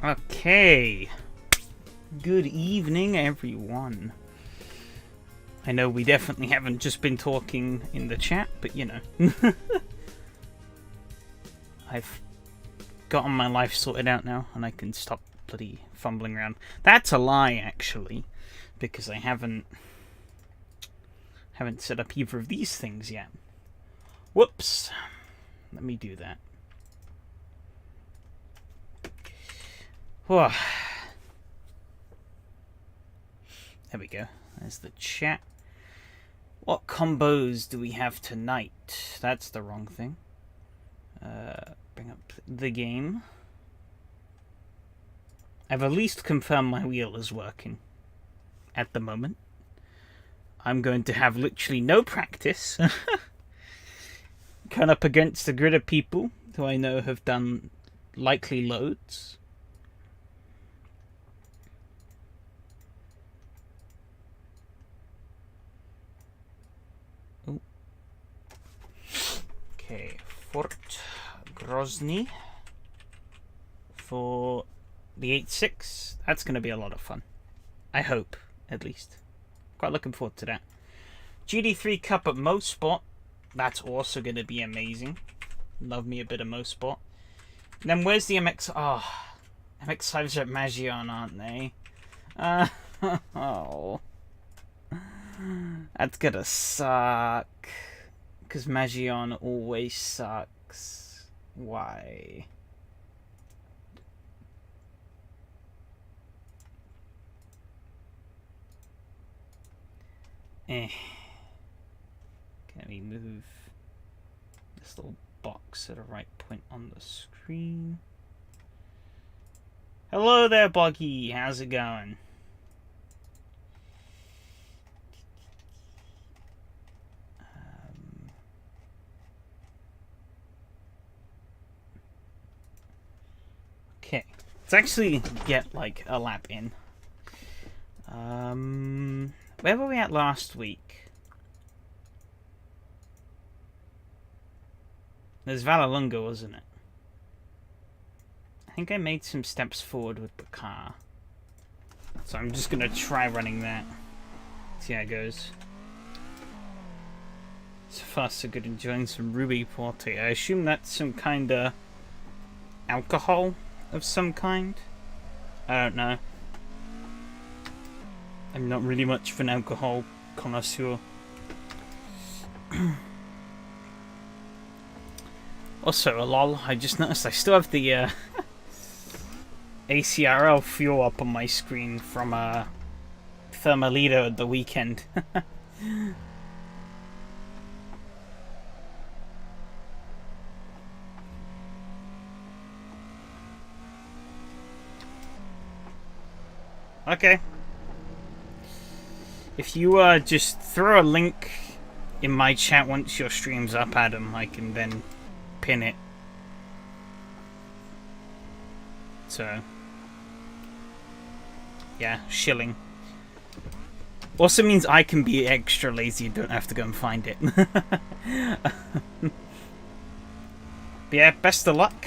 Okay. Good evening, everyone. I know we definitely haven't just been talking in the chat, but you know. I've gotten my life sorted out now, and I can stop bloody fumbling around. That's a lie, actually, because I haven't set up either of these things yet. Whoops. Let me do that. Whoa. There we go. There's the chat. What combos do we have tonight? That's the wrong thing. Bring up the game. I've at least confirmed my wheel is working at the moment. I'm going to have literally no practice. Come up against a grid of people who I know have done likely loads. Oh. Okay, Fort Grozny for the 86. That's going to be a lot of fun. I hope, at least. Quite looking forward to that. GD3 Cup at Mospot. That's also going to be amazing. Love me a bit of Mospot. And then where's the MX? Oh, MX5s are at Magion, aren't they? Oh. That's gonna suck. Because Magion always sucks. Why? Can we move this little box at the right point on the screen? Hello there, Boggy. How's it going? Okay. Let's actually get, like, a lap in. Where were we at last week? There's Vallelunga, wasn't it? I think I made some steps forward with the car. So I'm just gonna try running that. See how it goes. So far so good, enjoying some Ruby Porte. I assume that's some kind of alcohol of some kind? I don't know. I'm not really much of an alcohol connoisseur. Also, lol, I just noticed I still have the ACRL fuel up on my screen from Thermalito at the weekend. Okay. If you just throw a link in my chat once your stream's up, Adam, I can then pin it. So, yeah, shilling. Also means I can be extra lazy and don't have to go and find it. But yeah, best of luck,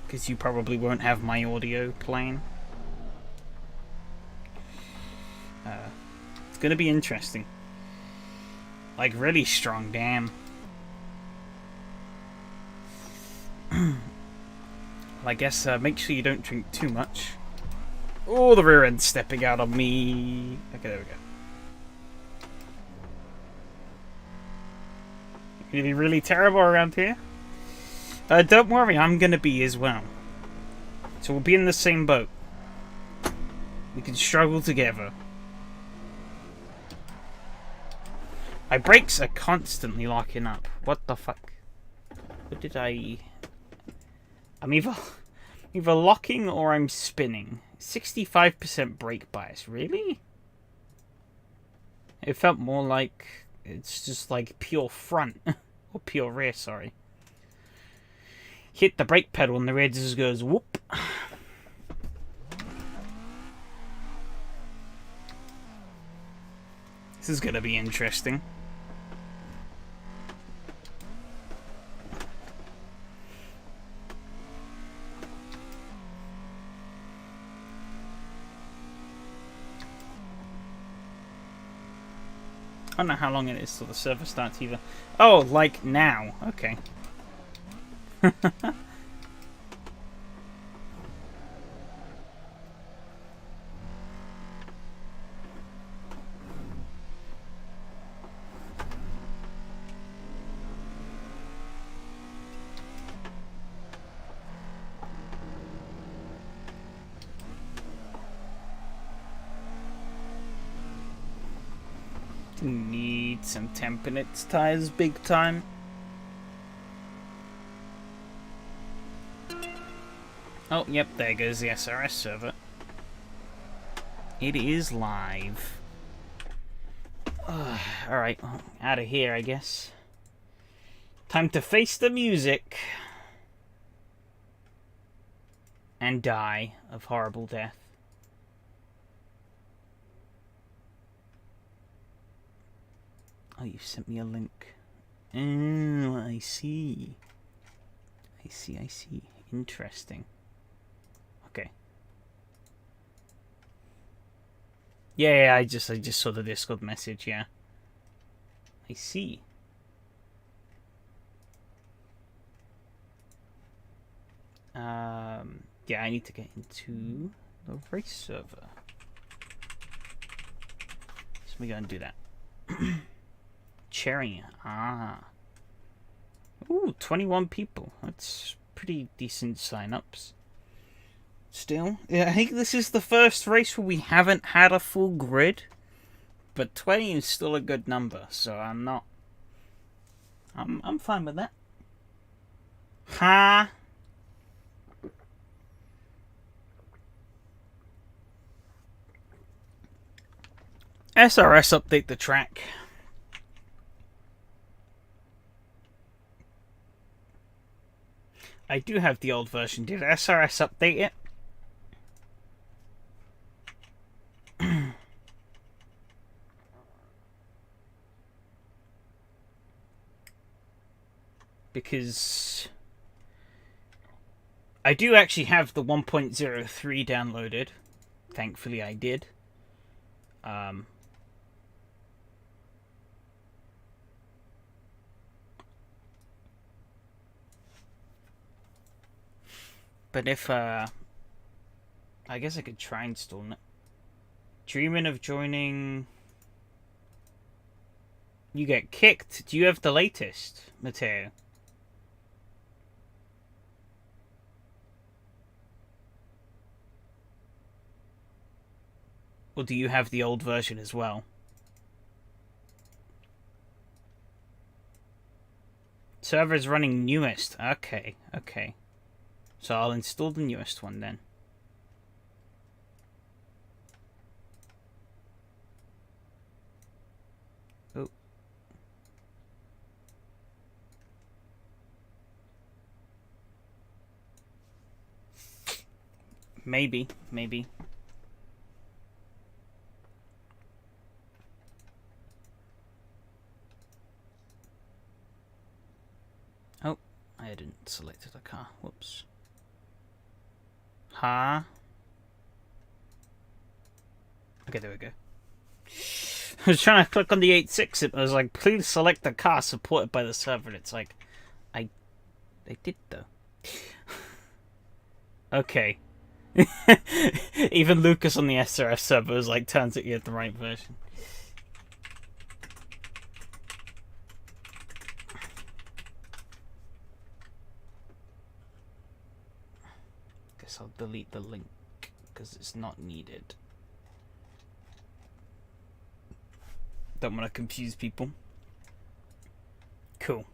because you probably won't have my audio playing. It's gonna be interesting. Like, really strong, damn. Well, I guess make sure you don't drink too much. Oh, the rear end's stepping out on me. Okay, there we go. Gonna be really terrible around here. Don't worry, I'm gonna be as well. So we'll be in the same boat. We can struggle together. My brakes are constantly locking up. What the fuck? What did I... I'm either locking or I'm spinning. 65% brake bias. Really? It felt more like it's just like pure front. Or pure rear, sorry. Hit the brake pedal and the rear just goes whoop. This is gonna be interesting. don't know how long it is till the server starts either. Oh, like now. Okay. Need some temp in its tires big time. Oh, yep, there goes the SRS server. It is live. Alright, well, out of here, I guess. Time to face the music. And die of horrible death. Oh, you sent me a link. Oh, I see. I see. Interesting. Okay. Yeah, I just saw the Discord message, yeah. I see. Yeah, I need to get into the race server. So we're gonna do that. Cherry. Ooh, 21 people. That's pretty decent sign-ups. Still, yeah, I think this is the first race where we haven't had a full grid, but 20 is still a good number, so I'm fine with that. Ha! SRS update the track. I do have the old version. Did SRS update it? Because I do actually have the 1.03 downloaded. Thankfully I did. But if, I guess I could try installing it. Dreaming of joining... You get kicked. Do you have the latest, Matteo? Or do you have the old version as well? Server's running newest. Okay. So I'll install the newest one then. Oh. Maybe. Oh, I hadn't selected a car. Whoops. Okay, there we go. I was trying to click on the 86. It was like, please select the car supported by the server. And it's like, I did though. Okay. Even Lucas on the SRS server was like, turns out you had the right version. Guess I'll delete the link because it's not needed. Don't want to confuse people. Cool.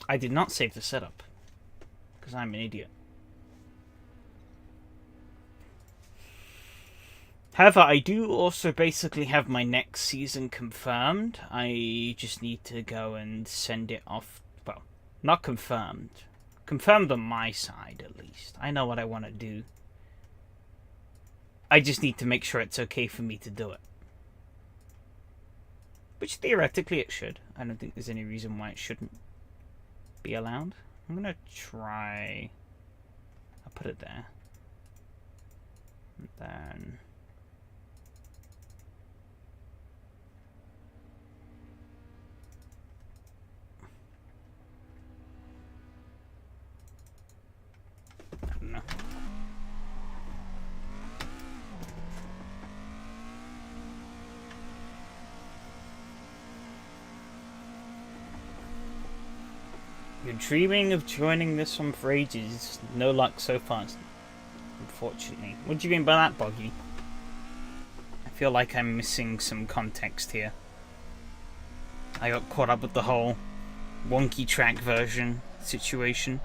I did not save the setup because I'm an idiot. However, I do also basically have my next season confirmed. I just need to go and send it off. Well, not confirmed. Confirmed on my side, at least. I know what I want to do. I just need to make sure it's okay for me to do it. Which theoretically it should. I don't think there's any reason why it shouldn't be allowed. I'm going to try... I'll put it there. And then... You're dreaming of joining this one for ages. No luck so far, unfortunately. What do you mean by that, Boggy? I feel like I'm missing some context here. I got caught up with the whole wonky track version situation.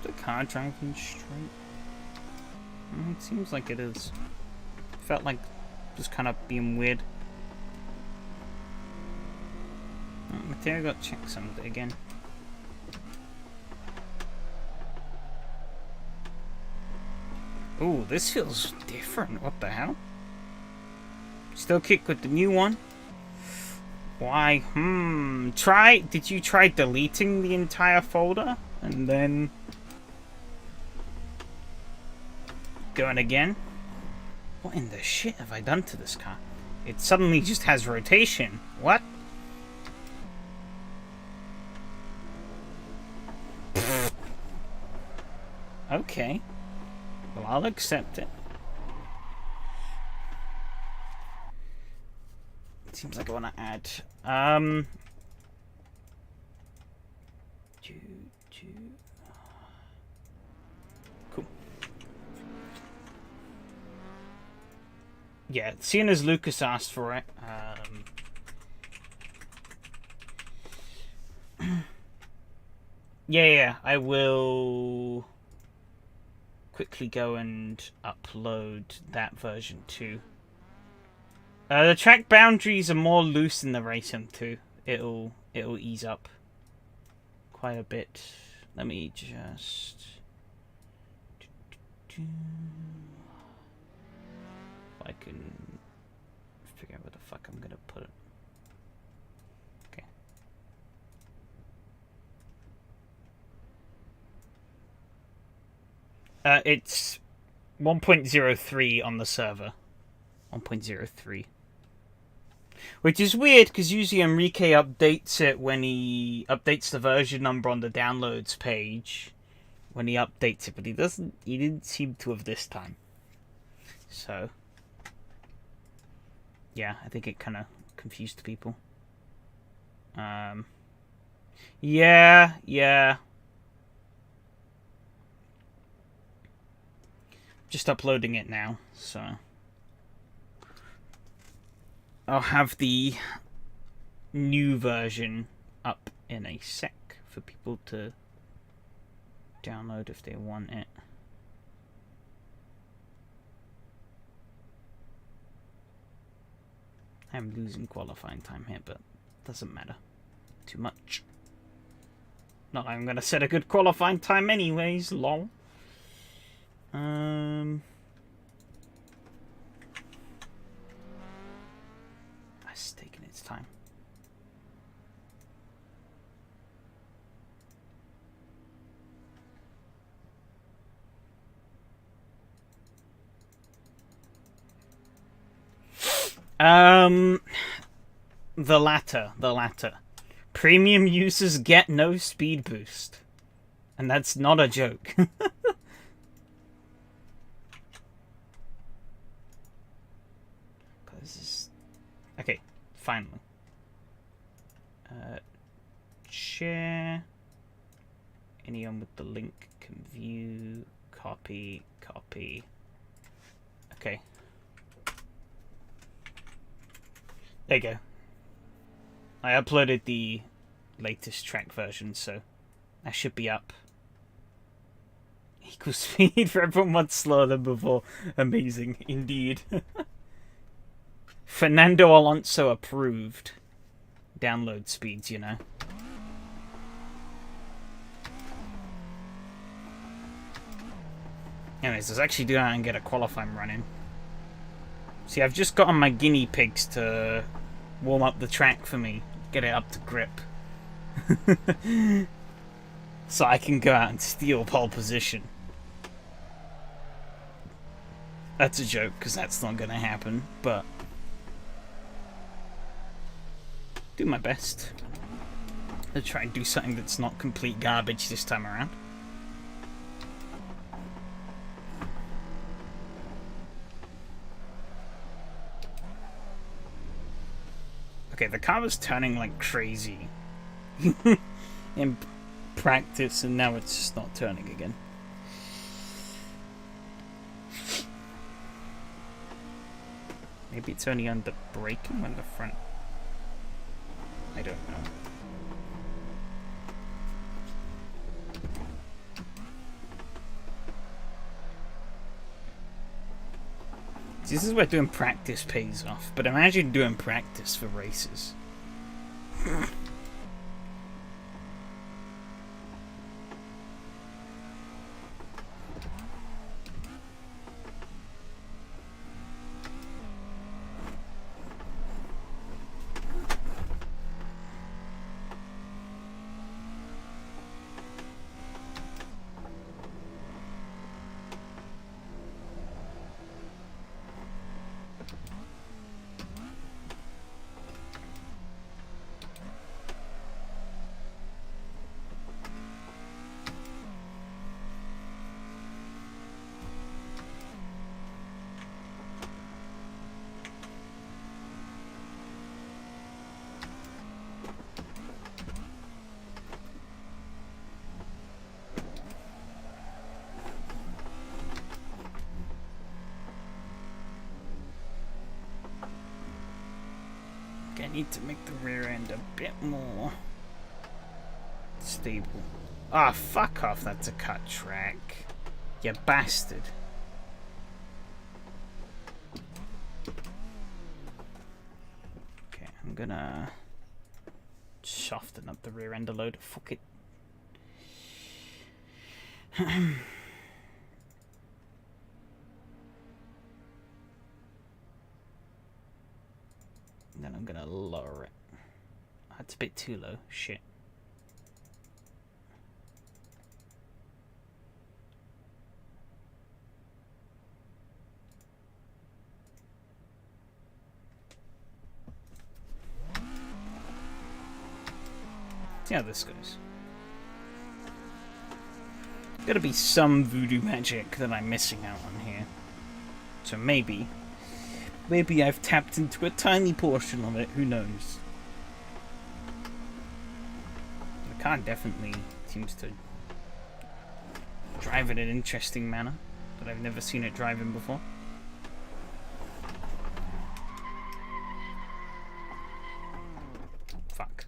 The car driving straight? It seems like it is. Felt like just kind of being weird. Mateo got to check some of it again. Ooh, this feels different. What the hell? Still kick with the new one. Why? Did you try deleting the entire folder? And then going again? What in the shit have I done to this car? It suddenly just has rotation. What? Okay. Well, I'll accept it. Seems like I want to add. Cool. Yeah, seeing as Lucas asked for it. Yeah, I will quickly go and upload that version too. The track boundaries are more loose in the Racing too. It'll ease up quite a bit. Let me just if I can figure out where the fuck I'm gonna put it. It's 1.03 on the server. 1.03. Which is weird, because usually Enrique updates it when he updates the version number on the downloads page. When he updates it, but he didn't seem to have this time. So, yeah, I think it kind of confused people. Yeah. Just uploading it now, so I'll have the new version up in a sec for people to download if they want it. I'm losing qualifying time here, but it doesn't matter too much. Not like I'm gonna set a good qualifying time anyways, lol. It's taking its time. The latter. Premium users get no speed boost. And that's not a joke. Okay, finally. Share. Anyone with the link can view. Copy. Okay. There you go. I uploaded the latest track version, so that should be up. Equal speed for everyone much slower than before. Amazing, indeed. Fernando Alonso approved download speeds, you know. Anyways, let's actually do that and get a qualifying run in. See, I've just gotten my guinea pigs to warm up the track for me, get it up to grip. So I can go out and steal pole position. That's a joke, because that's not going to happen, but do my best to try and do something that's not complete garbage this time around. Okay, the car was turning like crazy in practice, and now it's just not turning again. Maybe it's only under braking when the front... I don't know. This is where doing practice pays off, but imagine doing practice for races. I need to make the rear end a bit more stable. Ah, fuck off, that's a cut track. You bastard. Okay, I'm gonna soften up the rear end a load. Fuck it. Then I'm gonna lower it. That's a bit too low. Shit. See how this goes. Gotta be some voodoo magic that I'm missing out on here. So maybe I've tapped into a tiny portion of it, who knows. The car definitely seems to drive in an interesting manner that I've never seen it drive in before. Fuck.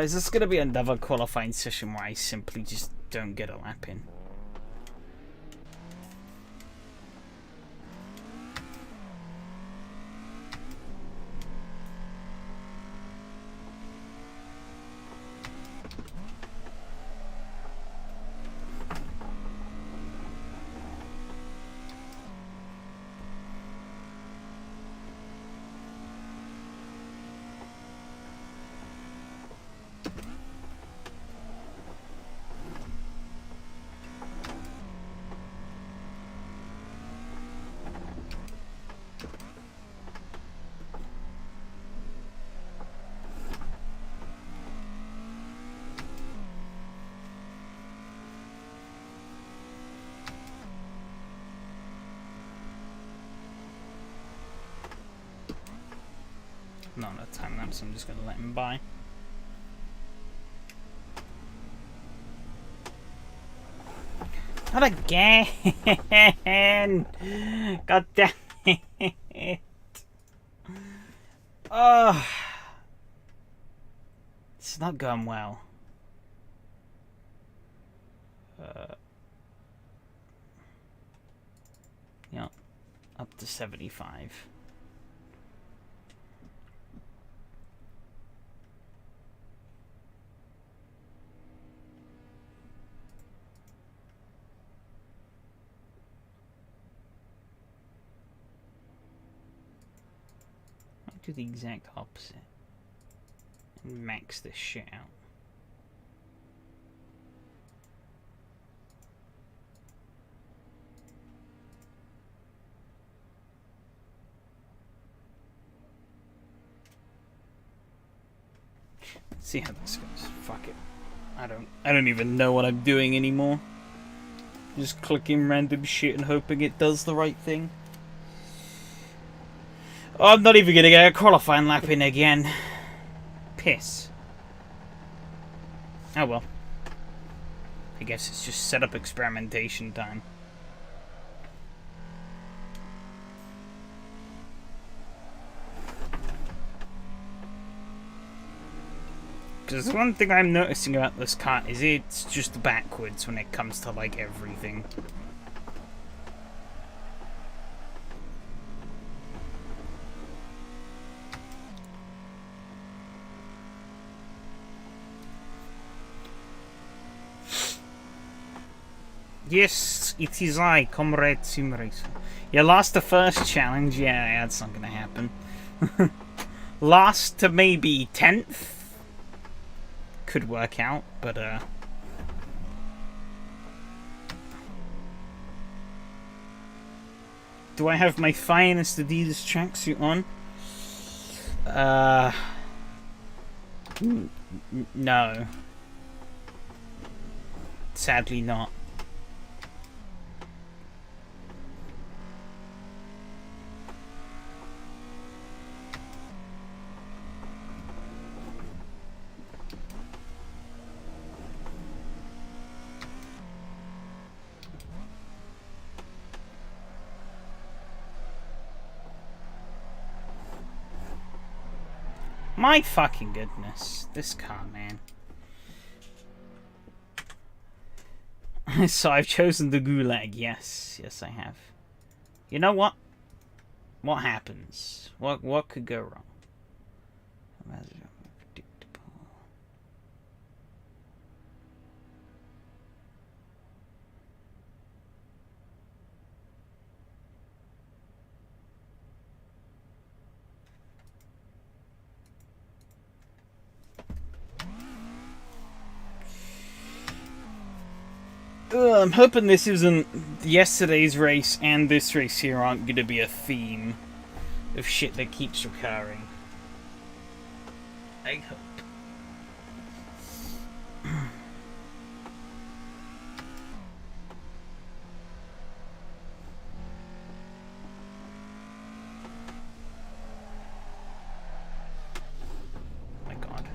Is this gonna be another qualifying session where I simply just don't get a lap in? Not a time lapse, I'm just going to let him by. Not again! God damn it! Oh, it's not going well. Yeah, up to 75. Do the exact opposite and max this shit out. See how this goes. Fuck it. I don't even know what I'm doing anymore. Just clicking random shit and hoping it does the right thing. Oh, I'm not even gonna get a qualifying lap in again. Piss. Oh well. I guess it's just setup experimentation time. Because one thing I'm noticing about this car is it's just backwards when it comes to, like, everything. Yes, it is I, Comrade SimRacing. You lost the first challenge? Yeah, that's not gonna happen. Lost to maybe 10th? Could work out, but do I have my finest Adidas tracksuit on? No. Sadly not. My fucking goodness. This car, man. So I've chosen the Gulag. Yes. Yes, I have. You know what? What happens? What could go wrong? I'm hoping this isn't yesterday's race and this race here aren't going to be a theme of shit that keeps recurring. I hope. My God.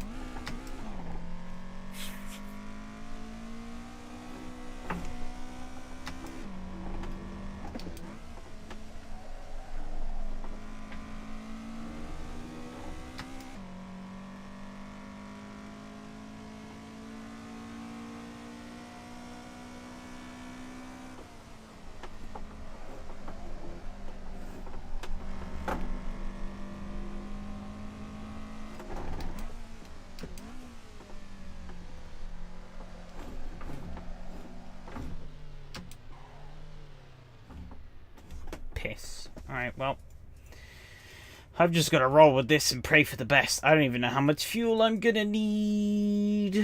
Piss. Alright, well. I've just got to roll with this and pray for the best. I don't even know how much fuel I'm gonna need.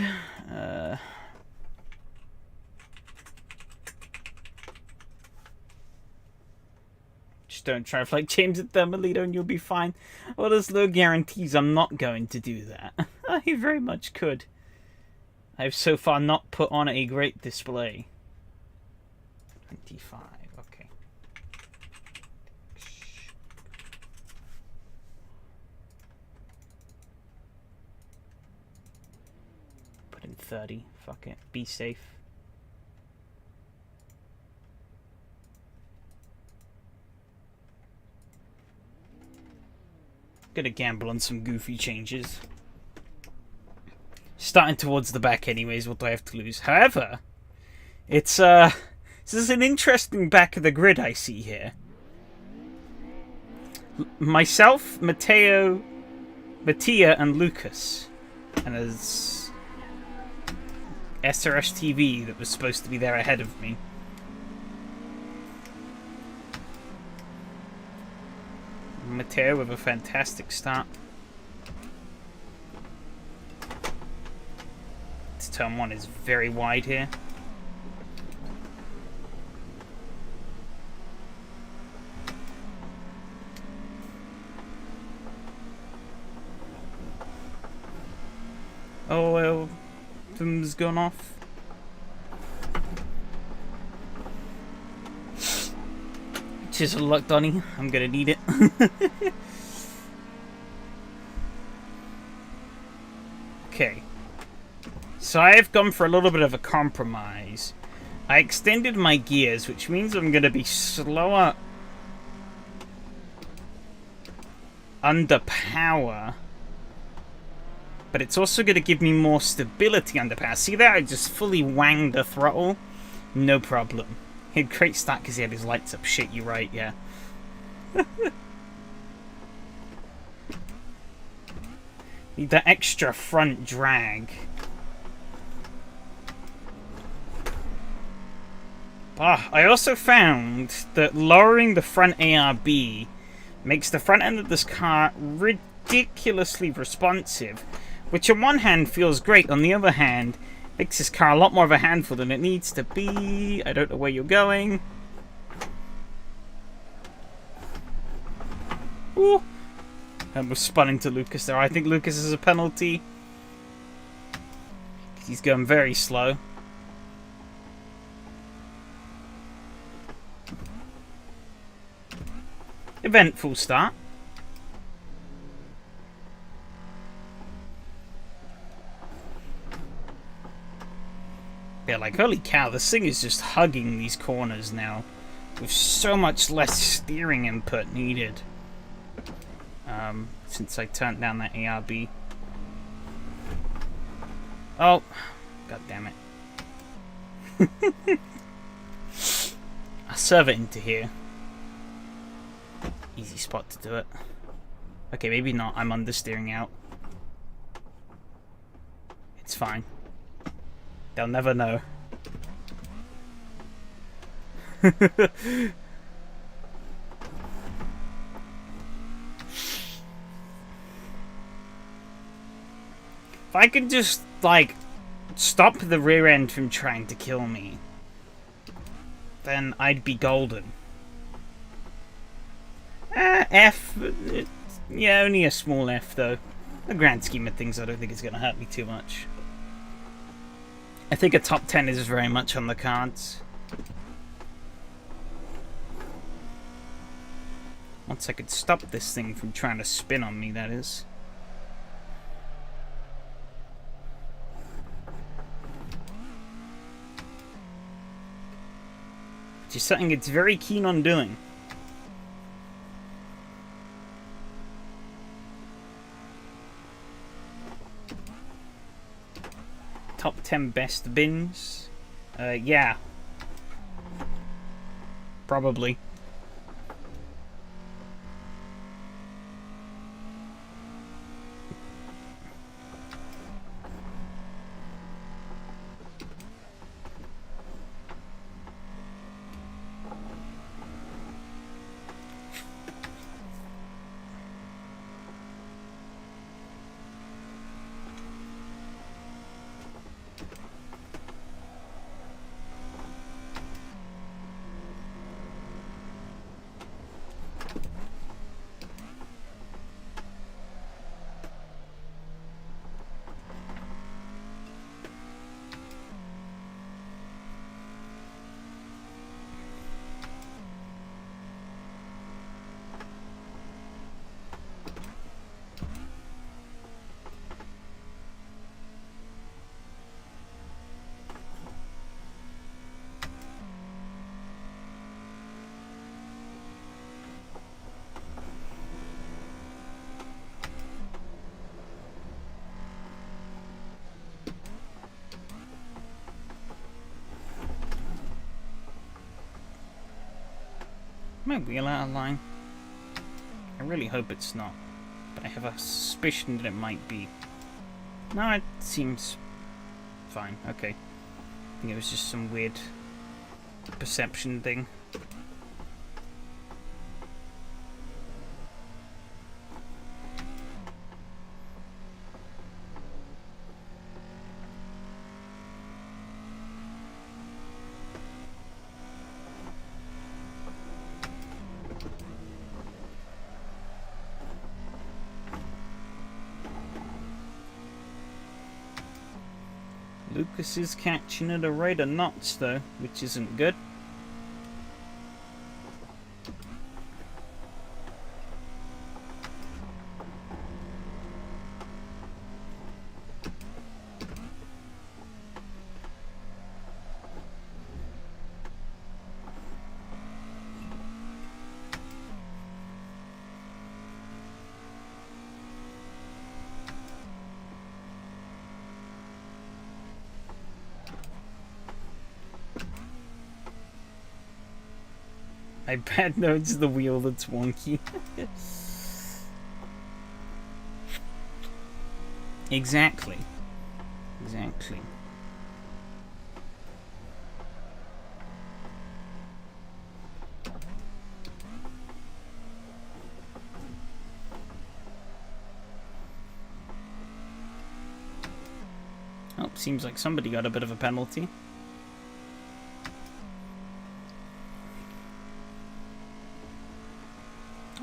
Just don't drive like James at Thermalito and you'll be fine. Well, there's no guarantees I'm not going to do that. I very much could. I've so far not put on a great display. 25. Okay. Put in 30. Fuck it. Be safe. Gonna gamble on some goofy changes. Starting towards the back anyways, what do I have to lose? However, it's this is an interesting back of the grid I see here. Myself, Mattia, and Lucas. And there's SRS TV that was supposed to be there ahead of me. Matteo with a fantastic start. This turn 1 is very wide here. oil thing's gone off. Cheers for the luck, Donnie. I'm gonna need it. Okay. So I've gone for a little bit of a compromise. I extended my gears, which means I'm gonna be slower under power. But it's also going to give me more stability under power. See that? I just fully wanged the throttle. No problem. He had great start because he had his lights up. Shit, you're right, yeah. Need that extra front drag. I also found that lowering the front ARB makes the front end of this car ridiculously responsive. Which on one hand feels great, on the other hand makes this car a lot more of a handful than it needs to be. I don't know where you're going. Ooh. I almost spun into Lucas there. I think Lucas is a penalty. He's going very slow. Eventful start. Yeah, like, holy cow, this thing is just hugging these corners now. With so much less steering input needed. Since I turned down that ARB. Oh, god damn it. I'll serve it into here. Easy spot to do it. Okay, maybe not. I'm understeering out. It's fine. They'll never know. If I could just, like, stop the rear end from trying to kill me, then I'd be golden. F. Yeah, only a small F, though. In the grand scheme of things, I don't think it's going to hurt me too much. I think a top 10 is very much on the cards. Once I could stop this thing from trying to spin on me, that is. Which is something it's very keen on doing. Top 10 best bins? Yeah. Probably. My wheel out of line? I really hope it's not, but I have a suspicion that it might be. No, it seems fine. Okay. I think it was just some weird perception thing. Lucas is catching at a rate of knots, though, which isn't good. I bet no, it's the wheel that's wonky. Exactly. Exactly. Oh, seems like somebody got a bit of a penalty.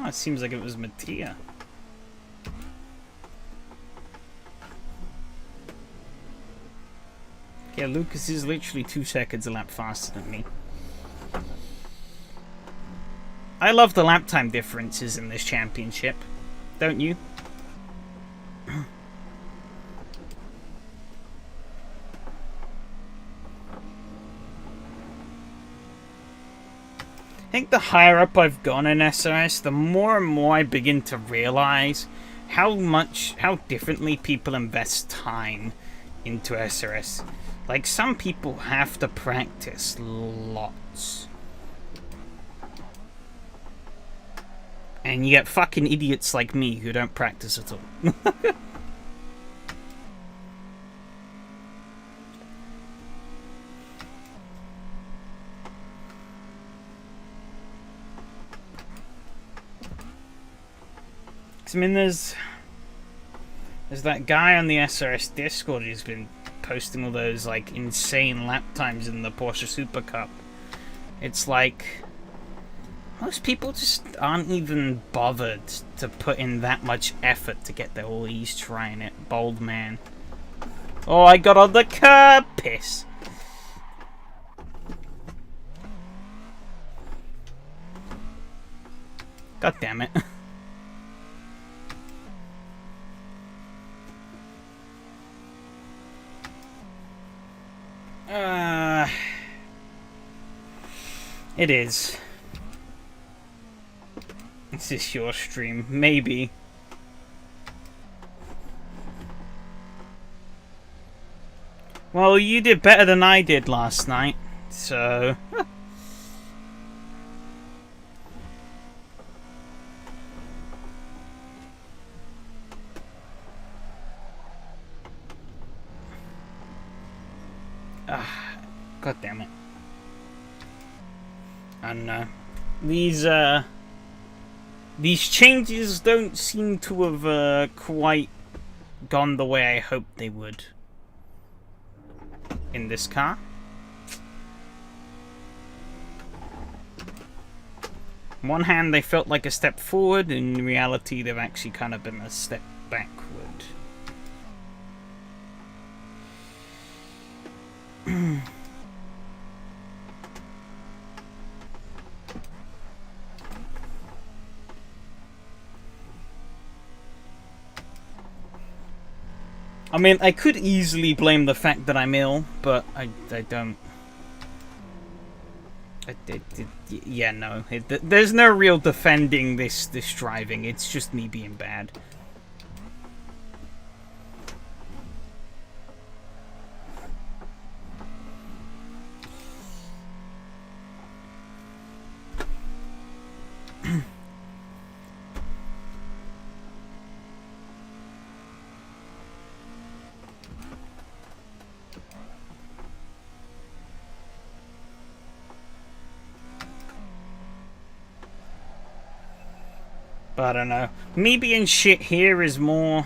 Oh, it seems like it was Mattia. Yeah, Lucas is literally 2 seconds a lap faster than me. I love the lap time differences in this championship. Don't you? I think the higher up I've gone in SRS, the more and more I begin to realize how differently people invest time into SRS. Like, some people have to practice lots. And you get fucking idiots like me who don't practice at all. I mean, there's that guy on the SRS Discord who's been posting all those, like, insane lap times in the Porsche Super Cup. It's like, most people just aren't even bothered to put in that much effort to get there. Oh, he's trying it. Bold man. Oh, I got on the curb! Piss. God damn it. It is. Is this your stream? Maybe. Well, you did better than I did last night, so... God damn it. And these changes don't seem to have quite gone the way I hoped they would in this car. On one hand, they felt like a step forward. In reality, they've actually kind of been a step backward. I mean, I could easily blame the fact that I'm ill, but I don't. Yeah, no. There's no real defending this driving. It's just me being bad. But I don't know. Me being shit here is more...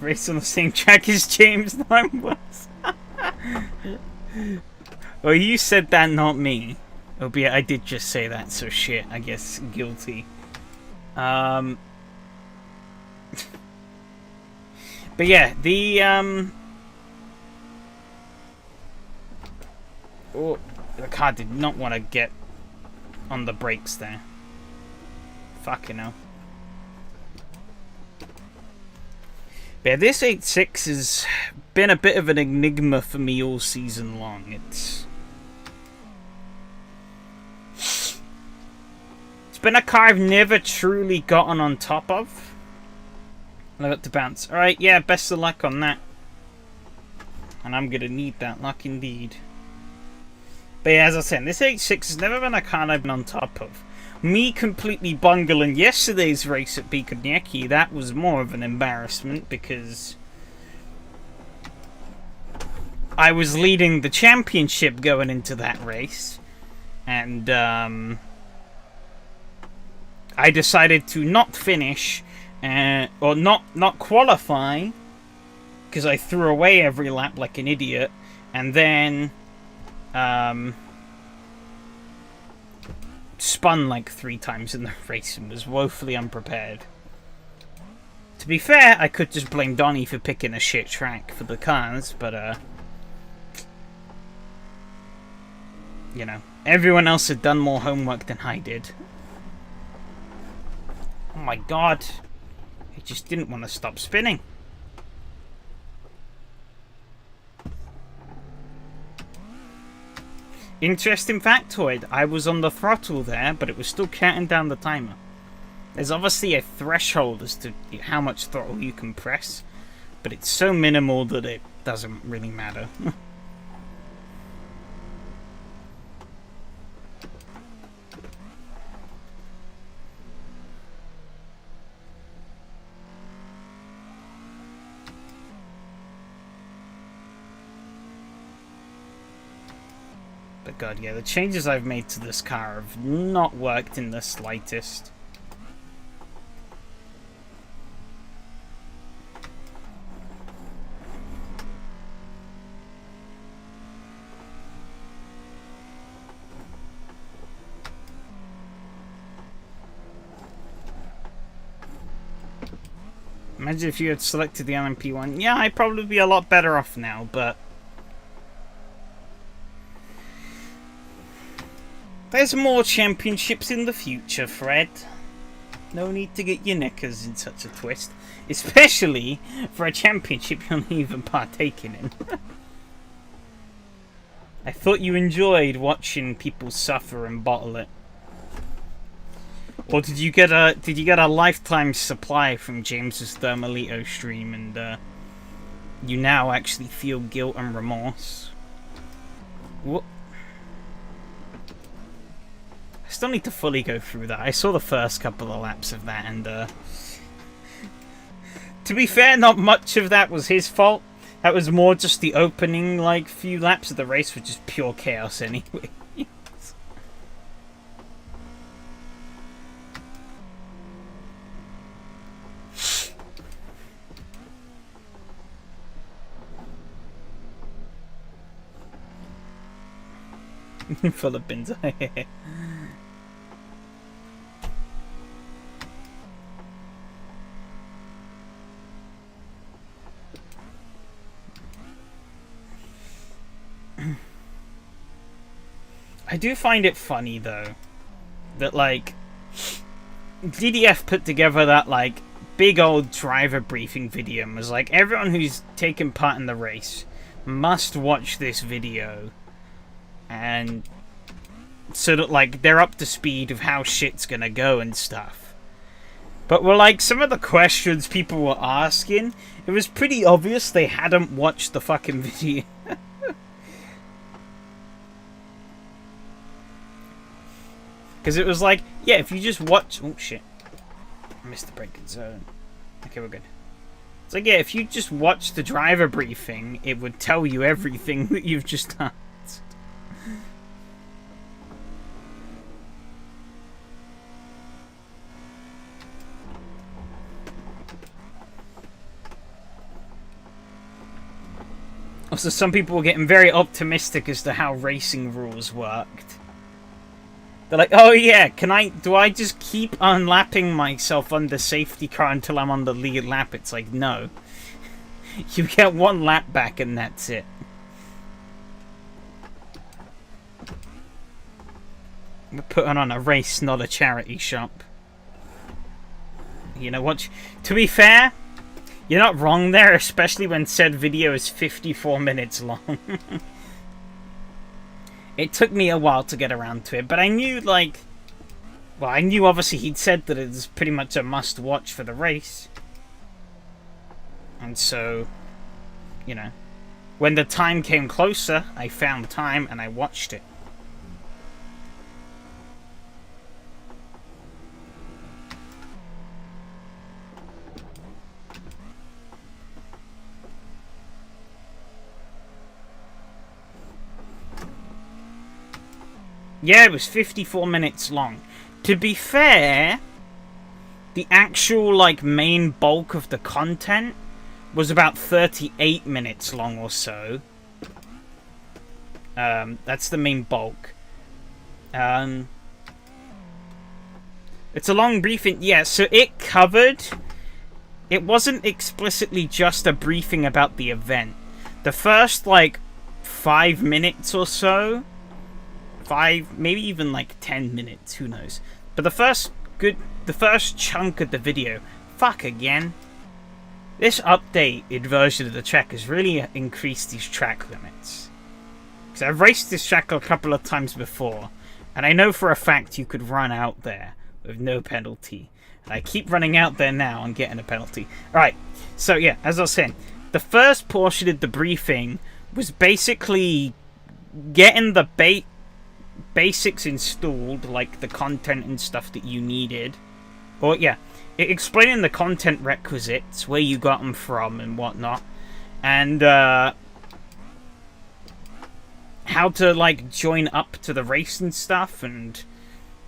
Race on the same track as James 9 was. Well, you said that, not me. Albeit I did just say that, so shit, I guess guilty. But yeah, Oh, the car did not want to get on the brakes there. Fucking hell. But yeah, this 86 has been a bit of an enigma for me all season long. It's been a car I've never truly gotten on top of. I got to bounce. Alright, yeah, best of luck on that. And I'm gonna need that luck indeed. But yeah, as I said, this 86 has never been a car I've been on top of. Me completely bungling yesterday's race at Pikunieki, that was more of an embarrassment because I was leading the championship going into that race. And I decided to not finish, or not qualify, because I threw away every lap like an idiot, and then spun like 3 times in the race and was woefully unprepared. To be fair, I could just blame Donnie for picking a shit track for the cars, but you know, everyone else had done more homework than I did. Oh my god, it just didn't want to stop spinning. Interesting factoid, I was on the throttle there, but it was still counting down the timer. There's obviously a threshold as to how much throttle you can press, but it's so minimal that it doesn't really matter. But god, yeah, the changes I've made to this car have not worked in the slightest. Imagine if you had selected the LMP one. Yeah, I'd probably be a lot better off now, but there's more championships in the future, Fred. No need to get your knickers in such a twist. Especially for a championship you're not even partaking in. I thought you enjoyed watching people suffer and bottle it. Or did you get a lifetime supply from James's Thermalito stream and you now actually feel guilt and remorse? What? I still need to fully go through that. I saw the first couple of laps of that, and to be fair, not much of that was his fault. That was more just the opening, like, few laps of the race were just pure chaos anyway. Full of bins. I do find it funny though that like DDF put together that like big old driver briefing video and was like, everyone who's taken part in the race must watch this video, and so that like they're up to speed of how shit's gonna go and stuff. But well, like some of the questions people were asking, it was pretty obvious they hadn't watched the fucking video. Because it was like, yeah, if you just watch... Oh, shit. I missed the braking zone. Okay, we're good. It's like, yeah, if you just watch the driver briefing, it would tell you everything that you've just done. Also, some people were getting very optimistic as to how racing rules worked. They're like, oh yeah, do I just keep unlapping myself on the safety car until I'm on the lead lap? It's like, no. You get 1 lap back and that's it. We're putting on a race, not a charity shop. You know what? To be fair, you're not wrong there, especially when said video is 54 minutes long. It took me a while to get around to it, but I knew, like... Well, I knew, obviously, he'd said that it's pretty much a must-watch for the race. And so, you know, when the time came closer, I found time and I watched it. Yeah, it was 54 minutes long. To be fair, the actual, like, main bulk of the content was about 38 minutes long or so. That's the main bulk. It's a long briefing. Yeah, so it covered... It wasn't explicitly just a briefing about the event. The first, like, 5 minutes or so... 5, maybe even like 10 minutes, who knows. But the first chunk of the video, fuck again. This updated version of the track has really increased these track limits. Because I've raced this track a couple of times before, and I know for a fact you could run out there with no penalty. And I keep running out there now and getting a penalty. Alright, so yeah, as I was saying, the first portion of the briefing was basically getting the basics installed, like the content and stuff that you needed. Or yeah, explaining the content requisites, where you got them from and whatnot, and how to like join up to the race and stuff, and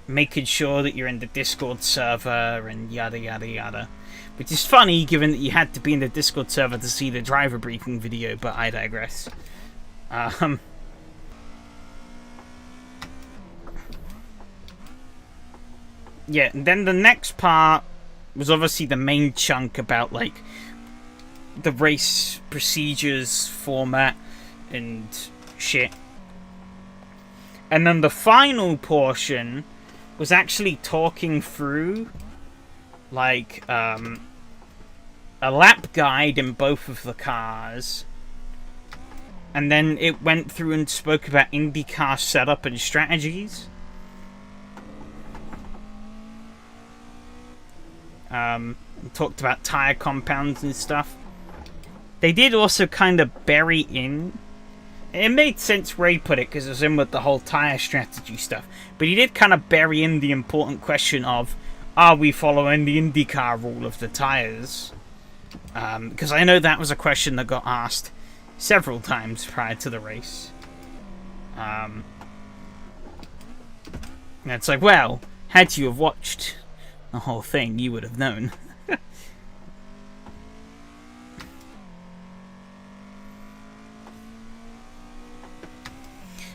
making sure that you're in the Discord server and yada yada yada. Which is funny, given that you had to be in the Discord server to see the driver briefing video, but I digress. Yeah, and then the next part was obviously the main chunk about, like, the race procedures, format, and shit. And then the final portion was actually talking through, like, a lap guide in both of the cars. And then it went through and spoke about IndyCar setup and strategies. Talked about tire compounds and stuff. They did also kind of bury in... It made sense where he put it, because it was in with the whole tire strategy stuff. But he did kind of bury in the important question of, are we following the IndyCar rule of the tires? Because I know that was a question that got asked several times prior to the race. And it's like, well, had you have watched the whole thing, you would have known.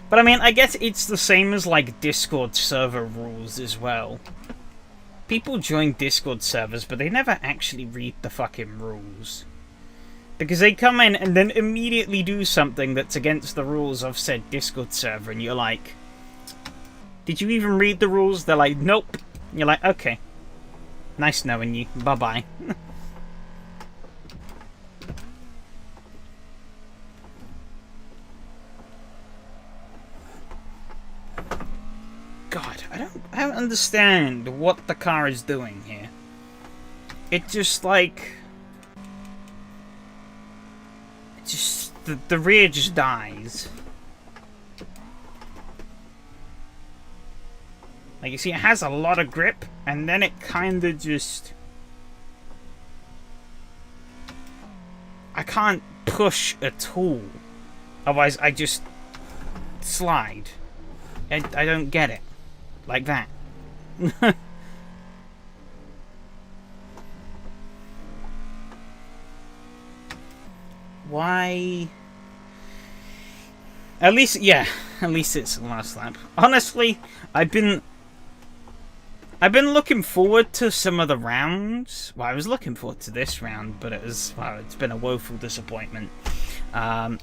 But I mean, I guess it's the same as like Discord server rules as well. People join Discord servers, but they never actually read the fucking rules. Because they come in and then immediately do something that's against the rules of said Discord server, and you're like, did you even read the rules? They're like, nope. And you're like, okay. Nice knowing you. Bye-bye. God, I don't understand what the car is doing here. It just like... It just... The rear just dies. Like, you see, it has a lot of grip, and then it kind of just... I can't push at all. Otherwise, I just slide. I don't get it. Like that. Why? At least, yeah. At least it's the last lap. Honestly, I've been looking forward to some of the rounds. Well, I was looking forward to this round, but it was, well, it's been a woeful disappointment. And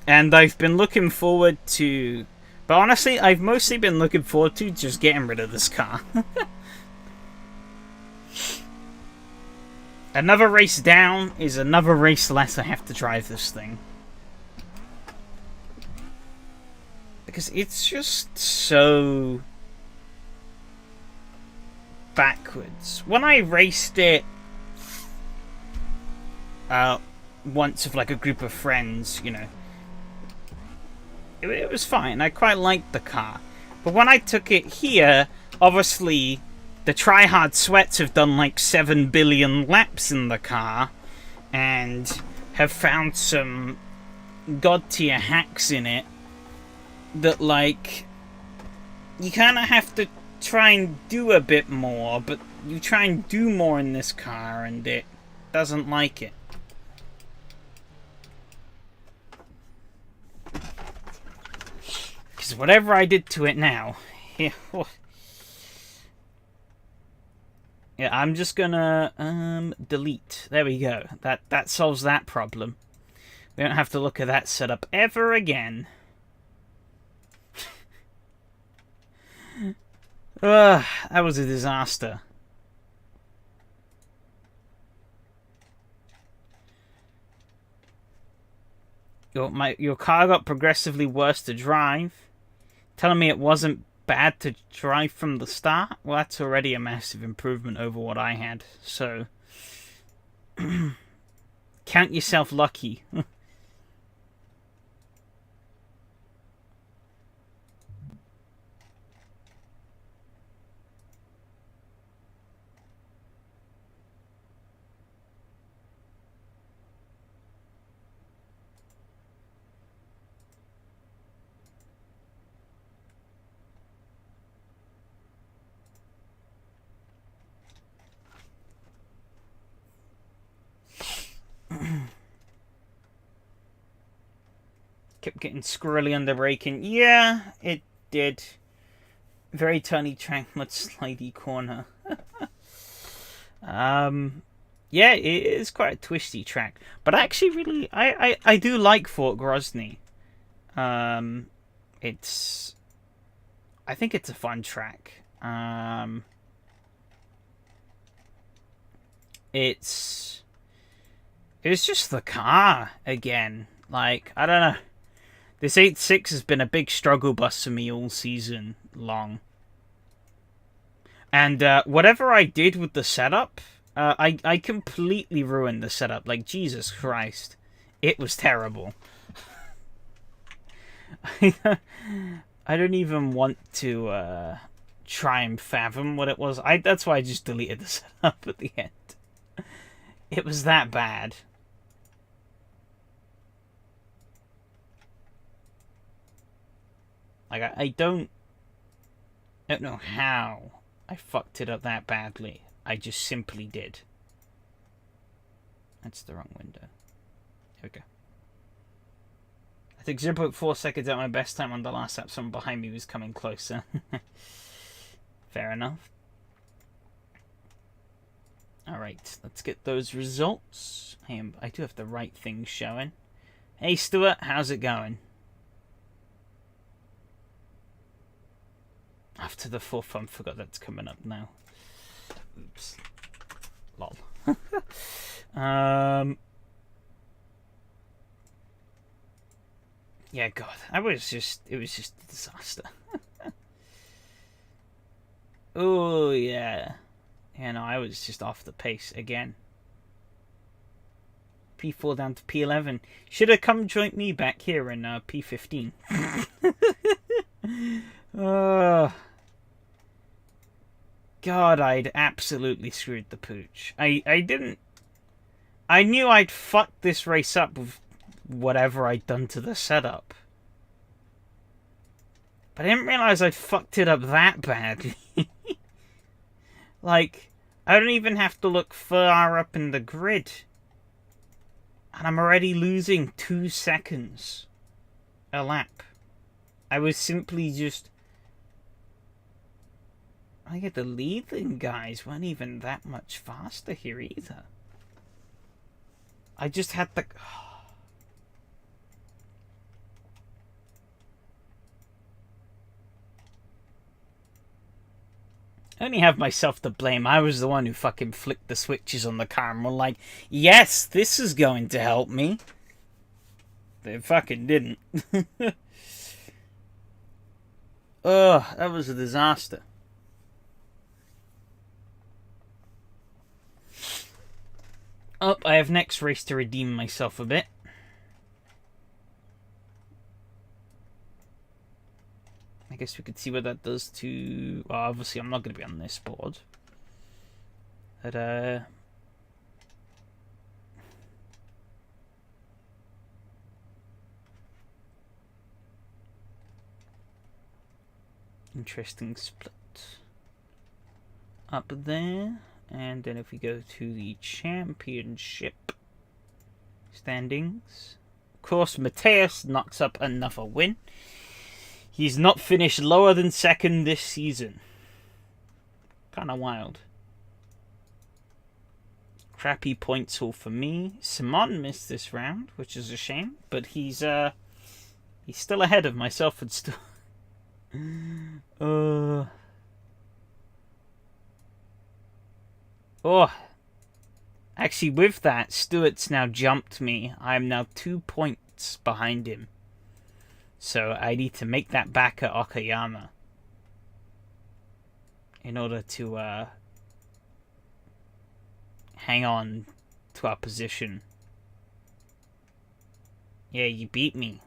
I've been looking forward to But honestly, I've mostly been looking forward to just getting rid of this car. Another race down is another race less I have to drive this thing. Because it's just so backwards. When I raced it once with like a group of friends, you know, it was fine. I quite liked the car. But when I took it here, obviously the tryhard sweats have done like 7 billion laps in the car and have found some god tier hacks in it that, like, you kind of have to try and do a bit more, but you try and do more in this car and it doesn't like it. Because whatever I did to it now, yeah, I'm just gonna delete. There we go. That solves that problem. We don't have to look at that setup ever again. That was a disaster. Your car got progressively worse to drive. Telling me it wasn't bad to drive from the start? Well, that's already a massive improvement over what I had. So, count yourself lucky. Kept getting squirrely under braking. Yeah, it did. Very tiny track, much slidey corner. Yeah, it is quite a twisty track. But actually, really, I do like Fort Grozny. It's... I think it's a fun track. It's just the car again. Like, I don't know. This 8.6 has been a big struggle bus for me all season long. And whatever I did with the setup, I completely ruined the setup. Like, Jesus Christ. It was terrible. I don't even want to try and fathom what it was. That's why I just deleted the setup at the end. It was that bad. Like, I don't know how I fucked it up that badly. I just simply did. That's the wrong window. Here we go. I think 0.4 seconds at my best time on the last lap. Someone behind me was coming closer. Fair enough. Alright, let's get those results. I do have the right thing showing. Hey Stuart, how's it going? After the fourth one, forgot that's coming up now. Oops. Lol. Yeah, God, it was just a disaster. Oh yeah. Yeah, no, I was just off the pace again. P4 down to P11. Should have come join me back here in P15. God, I'd absolutely screwed the pooch. I knew I'd fucked this race up with whatever I'd done to the setup. But I didn't realise I'd fucked it up that badly. Like, I don't even have to look far up in the grid. And I'm already losing 2 seconds a lap. I was simply just... I get the leading guys weren't even that much faster here either. I just had the... I only have myself to blame. I was the one who fucking flicked the switches on the car and were like, yes, this is going to help me. It fucking didn't. Ugh, that was a disaster. Oh, I have next race to redeem myself a bit. I guess we could see what that does to... Well, obviously I'm not going to be on this board. But, interesting split. Up there. And then if we go to the championship standings. Of course, Mateus knocks up another win. He's not finished lower than second this season. Kind of wild. Crappy points haul for me. Simon missed this round, which is a shame. But he's still ahead of myself and still... Oh. Actually, with that, Stewart's now jumped me. I'm now 2 points behind him. So I need to make that back at Okayama in order to hang on to our position. Yeah, you beat me.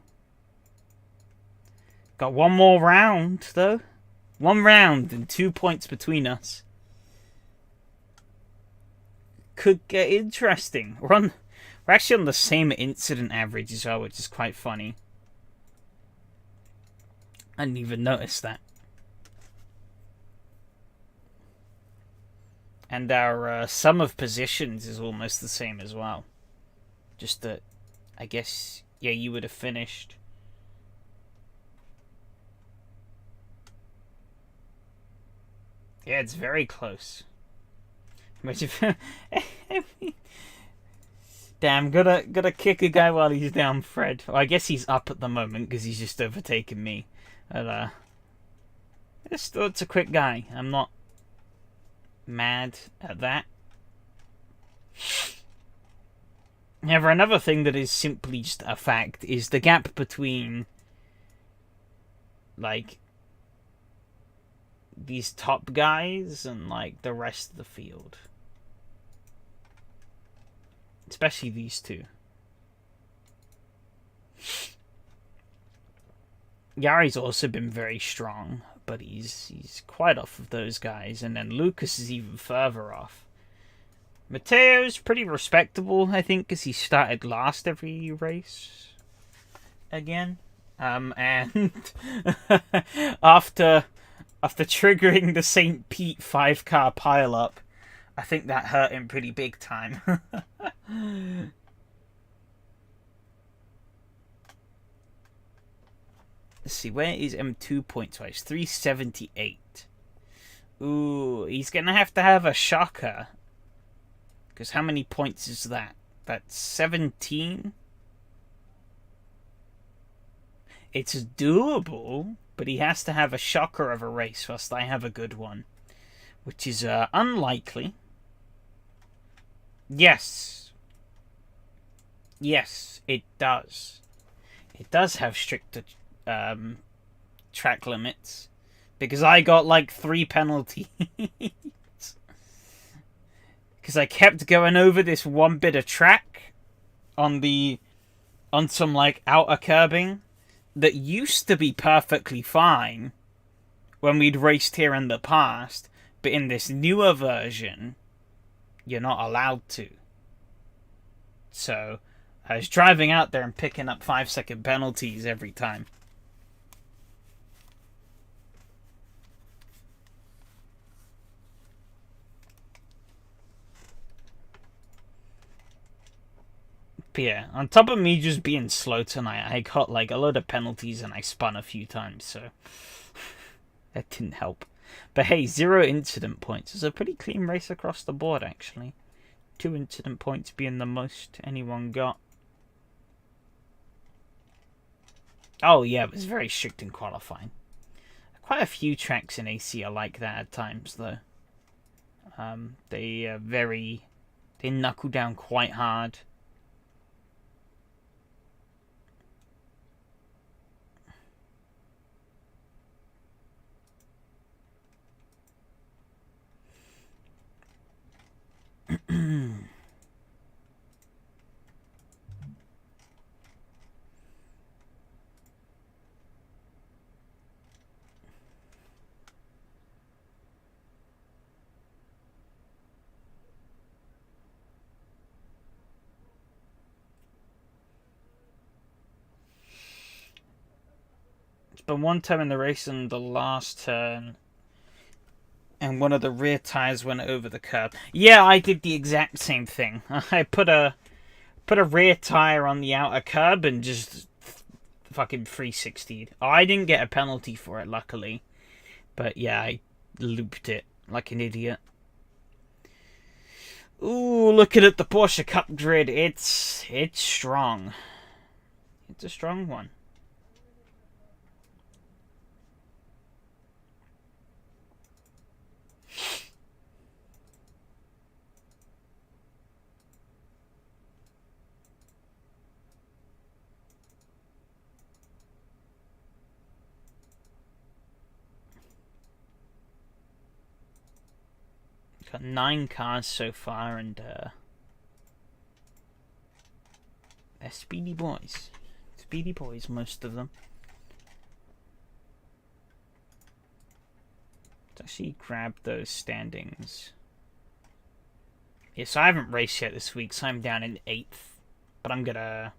Got one more round, though. 1 round and 2 points between us. Could get interesting. We're actually on the same incident average as well, which is quite funny. I didn't even notice that. And our sum of positions is almost the same as well. Just that, I guess, yeah, you would have finished. Yeah, it's very close. Damn, gotta kick a guy while he's down, Fred. Well, I guess he's up at the moment because he's just overtaken me. But, it's a quick guy. I'm not mad at that. However, another thing that is simply just a fact is the gap between, like, these top guys and, like, the rest of the field. Especially these two. Yari's also been very strong, but he's quite off of those guys. And then Lucas is even further off. Mateo's pretty respectable, I think, because he started last every race again. And after triggering the St. Pete 5-car pileup, I think that hurt him pretty big time. Let's see, where is M2 points-wise? 378. Ooh, he's going to have a shocker. Because how many points is that? That's 17? It's doable, but he has to have a shocker of a race whilst I have a good one. Which is unlikely. Yes. Yes, it does. It does have stricter track limits. Because I got like 3 penalties. Because I kept going over this one bit of track on some like outer curbing that used to be perfectly fine when we'd raced here in the past, but in this newer version, you're not allowed to. So I was driving out there and picking up 5-second penalties every time. But yeah, on top of me just being slow tonight, I got like a load of penalties and I spun a few times, so that didn't help. But hey, 0 incident points. It's a pretty clean race across the board, actually. 2 incident points being the most anyone got. Oh yeah, it was very strict in qualifying. Quite a few tracks in AC are like that at times, though. They knuckle down quite hard. But one time in the race in the last turn, and one of the rear tires went over the curb. Yeah, I did the exact same thing. I put a rear tire on the outer curb and just fucking 360'd. I didn't get a penalty for it, luckily. But yeah, I looped it like an idiot. Ooh, looking at the Porsche Cup grid, it's strong. It's a strong one. Got 9 cars so far, and they're speedy boys. Speedy boys, most of them. Let's actually grab those standings. Yes, I haven't raced yet this week, so I'm down in 8th. But I'm gonna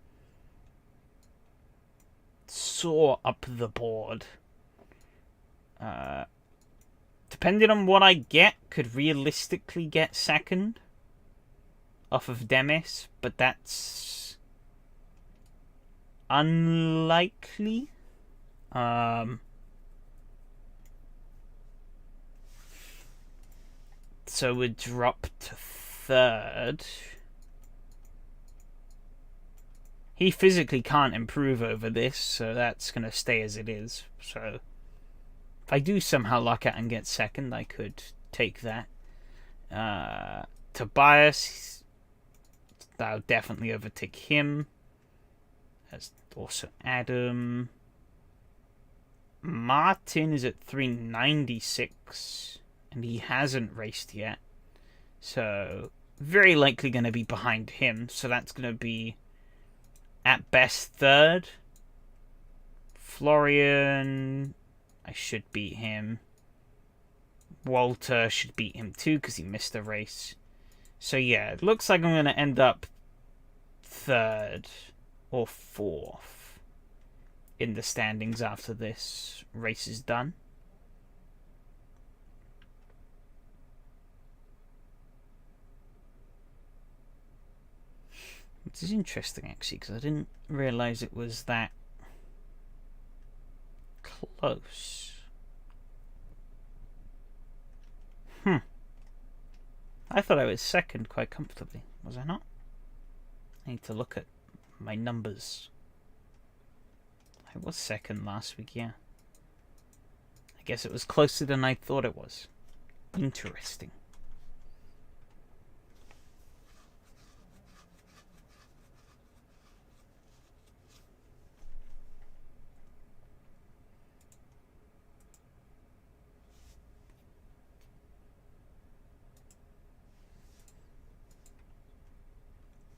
soar up the board. Depending on what I get, could realistically get 2nd off of Demis, but that's unlikely. So we'd drop to 3rd. He physically can't improve over this, so that's going to stay as it is. So if I do somehow luck out and get 2nd, I could take that. Tobias, that'll definitely overtake him. There's also Adam. Martin is at 396, and he hasn't raced yet. So very likely going to be behind him. So that's going to be at best 3rd. Florian, I should beat him. Walter should beat him too because he missed a race. So yeah, it looks like I'm going to end up 3rd or 4th in the standings after this race is done. Which is interesting, actually, because I didn't realise it was that close. I thought I was 2nd quite comfortably. Was I not? I need to look at my numbers. I was 2nd last week, yeah. I guess it was closer than I thought it was. Interesting.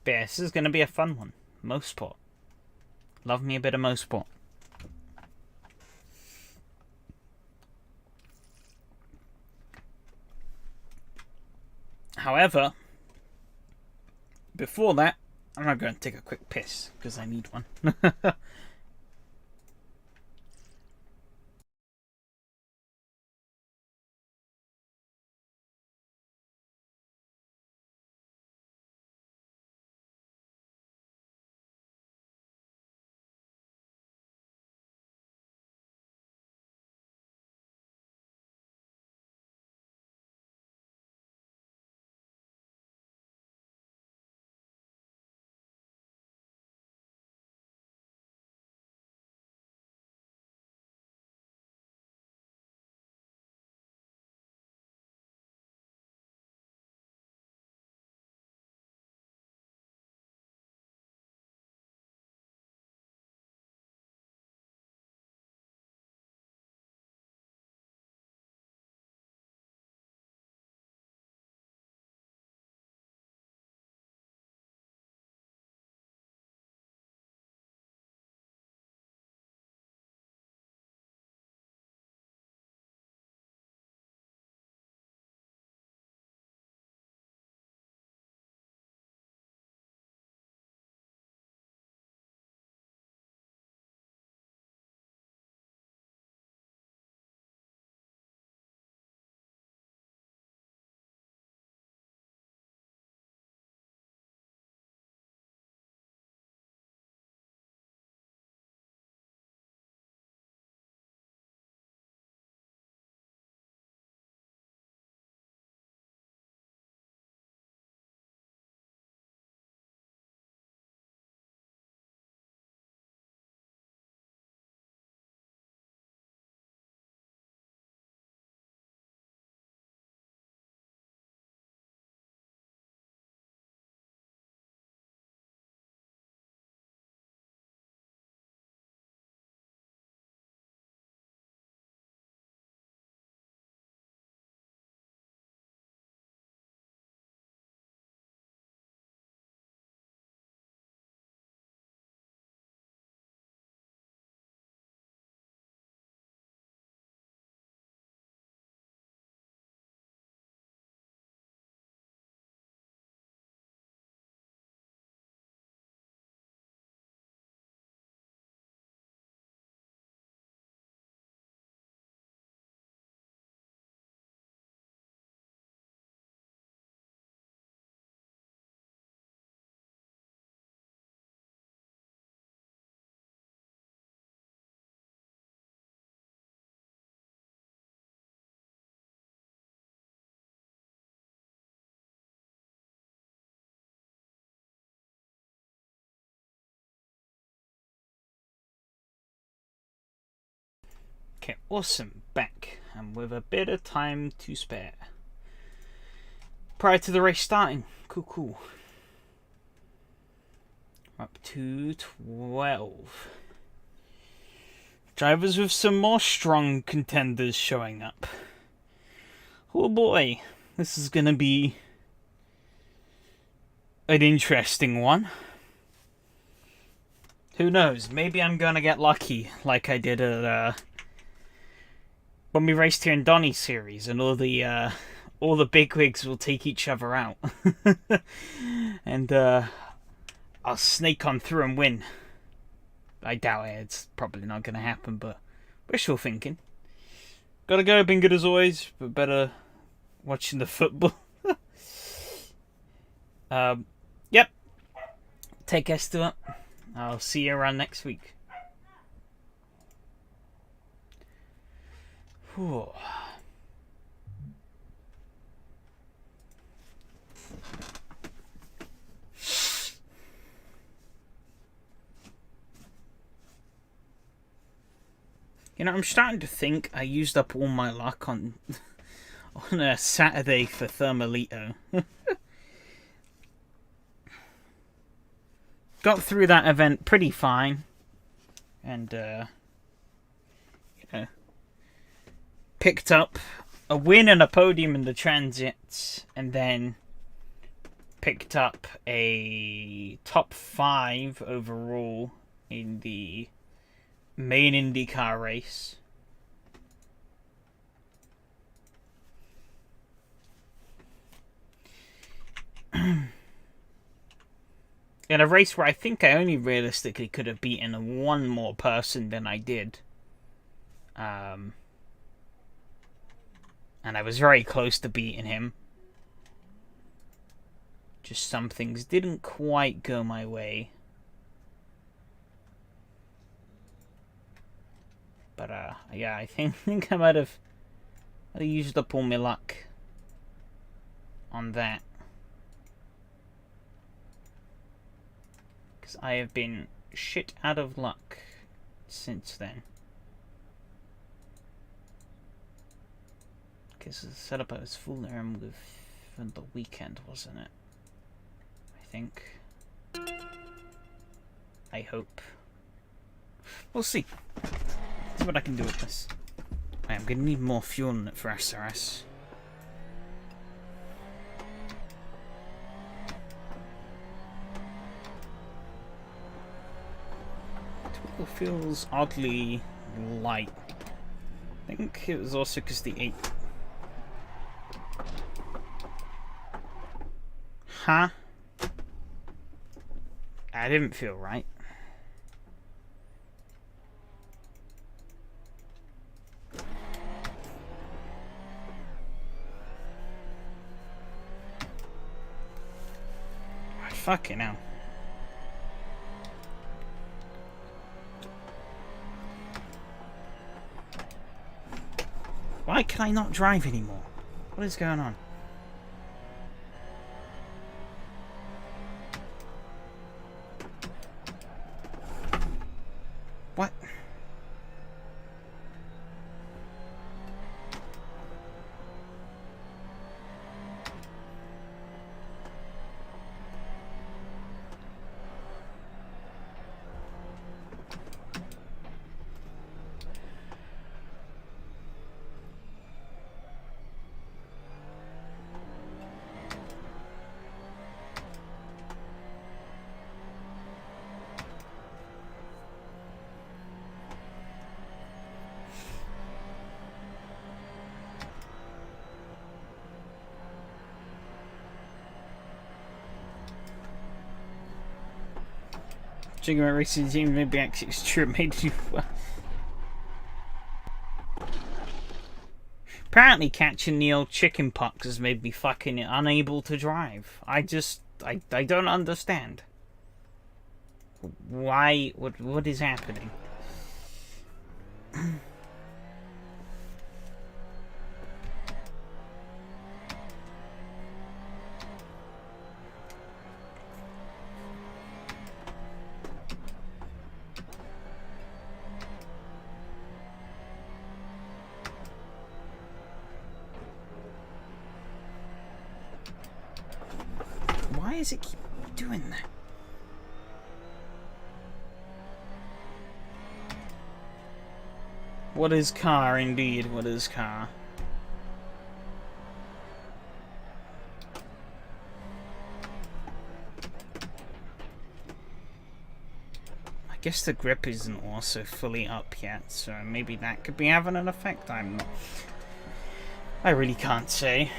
But yeah, this is going to be a fun one. Mosport. Love me a bit of Mosport. However, before that, I'm going to go and take a quick piss, because I need one. Okay, awesome. Back, and with a bit of time to spare. Prior to the race starting. Cool. Up to 12. Drivers with some more strong contenders showing up. Oh boy, this is going to be an interesting one. Who knows? Maybe I'm going to get lucky like I did at when we raced here in Donny series, and all the bigwigs will take each other out. And I'll snake on through and win. I doubt it. It's probably not going to happen, but wishful thinking. Gotta go. Been good as always, but better watching the football. Yep. Take care, Stuart. I'll see you around next week. Whew. You know, I'm starting to think I used up all my luck on a Saturday for Thermalito. Got through that event pretty fine, and picked up a win and a podium in the transits, and then picked up a top 5 overall in the main IndyCar race. In a race where I think I only realistically could have beaten one more person than I did. And I was very close to beating him. Just some things didn't quite go my way. But yeah, I think I might have used up all my luck on that. Because I have been shit out of luck since then. Because the setup I was fooling around with from the weekend, wasn't it? I think. I hope. We'll see. See what I can do with this. I'm going to need more fuel in it for SRS. It feels oddly light. I think it was also because the 8... Huh? I didn't feel right. Fucking hell. Why can I not drive anymore? What is going on? What? Checking my racing team, maybe actually it's true, it made you... Apparently catching the old chicken pox has made me fucking unable to drive. I don't understand. Why? What is happening? does it keep doing that? What is car, indeed? What is car? I guess the grip isn't also fully up yet, so maybe that could be having an effect. I really can't say.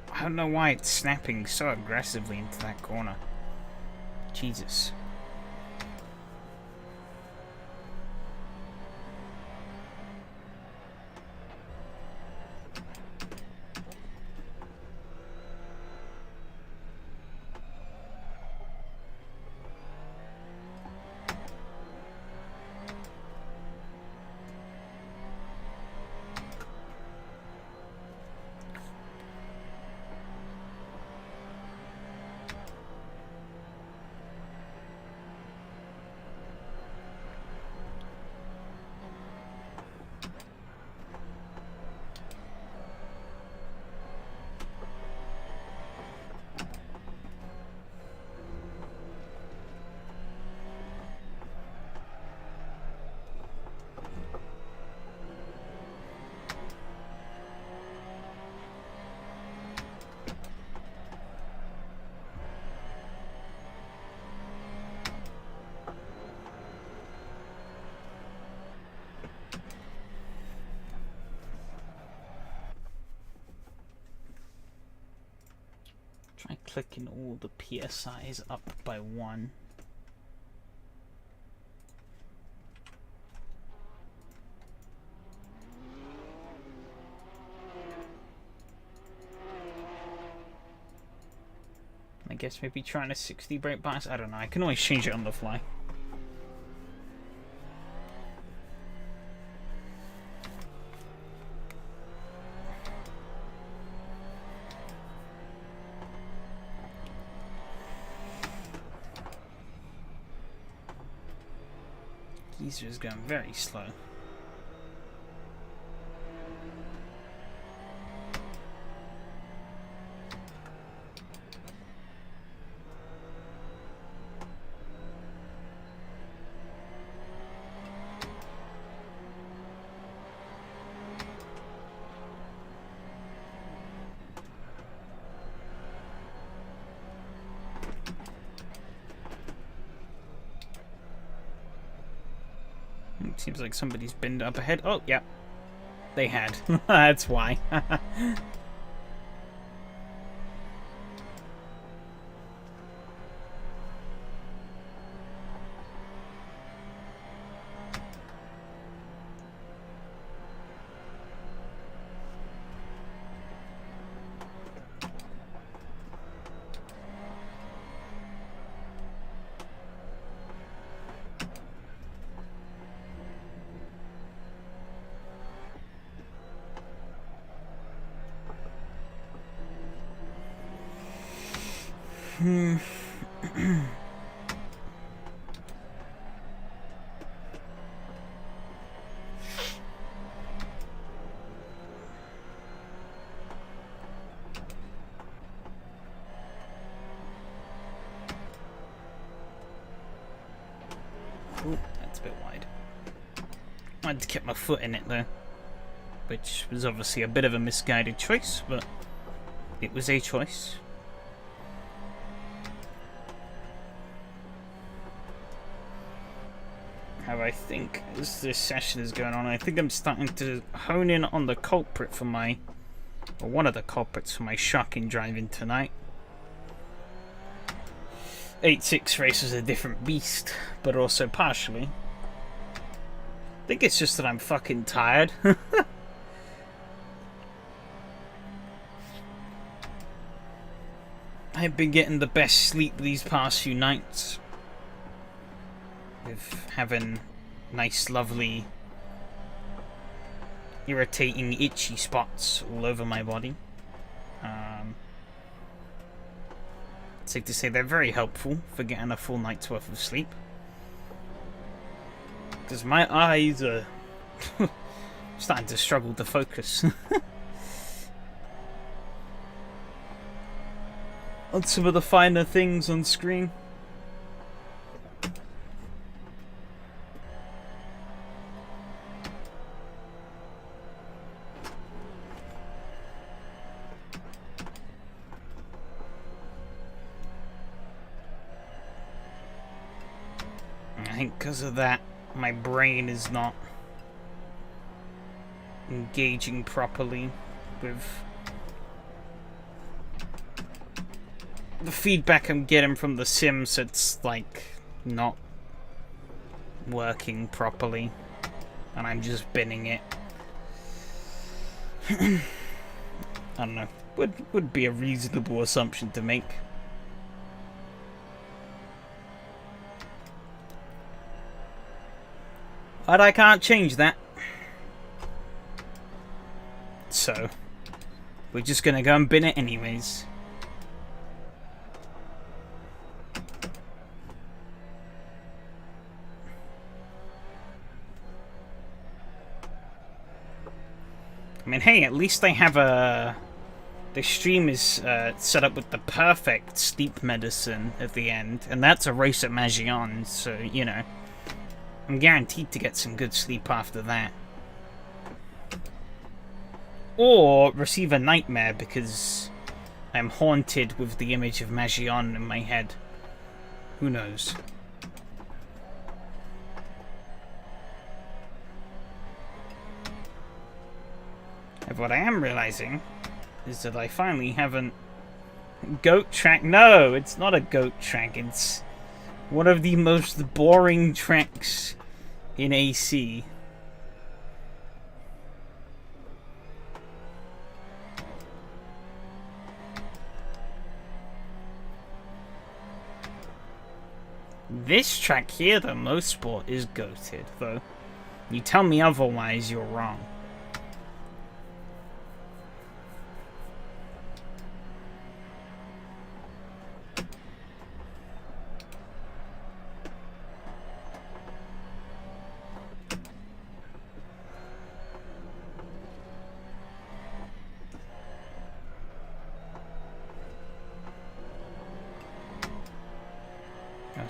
I don't know why it's snapping so aggressively into that corner. Jesus. Try clicking all the PSIs up by 1. I guess maybe trying a 60 brake bias. I don't know. I can always change it on the fly. Geezer is going very slow. Seems like somebody's binned up ahead. Oh, yeah. They had. That's why. Ooh, that's a bit wide. I had to keep my foot in it though, which was obviously a bit of a misguided choice, but it was a choice. how I think as this session is going on, I think I'm starting to hone in on the culprit for my, or one of the culprits for my shocking driving tonight. 86 race is a different beast, but also partially. I think it's just that I'm fucking tired. I've been getting the best sleep these past few nights. With having nice, lovely, irritating, itchy spots all over my body. It's safe to say they're very helpful for getting a full night's worth of sleep. Because my eyes are starting to struggle to focus. On some of the finer things on screen. I think because of that, my brain is not engaging properly with the feedback I'm getting from the Sims. It's like not working properly, and I'm just binning it. I don't know. Would be a reasonable assumption to make. But I can't change that. So, we're just gonna go and bin it anyways. I mean, hey, at least I have a... The stream is set up with the perfect sleep medicine at the end. And that's a race at Magion, so, you know. I'm guaranteed to get some good sleep after that. Or receive a nightmare because I'm haunted with the image of Magion in my head. Who knows? And what I am realizing is that I finally haven't... Goat track? No, it's not a goat track. It's one of the most boring tracks in AC. This track here, the Most Sport, is goated, though. You tell me otherwise, you're wrong.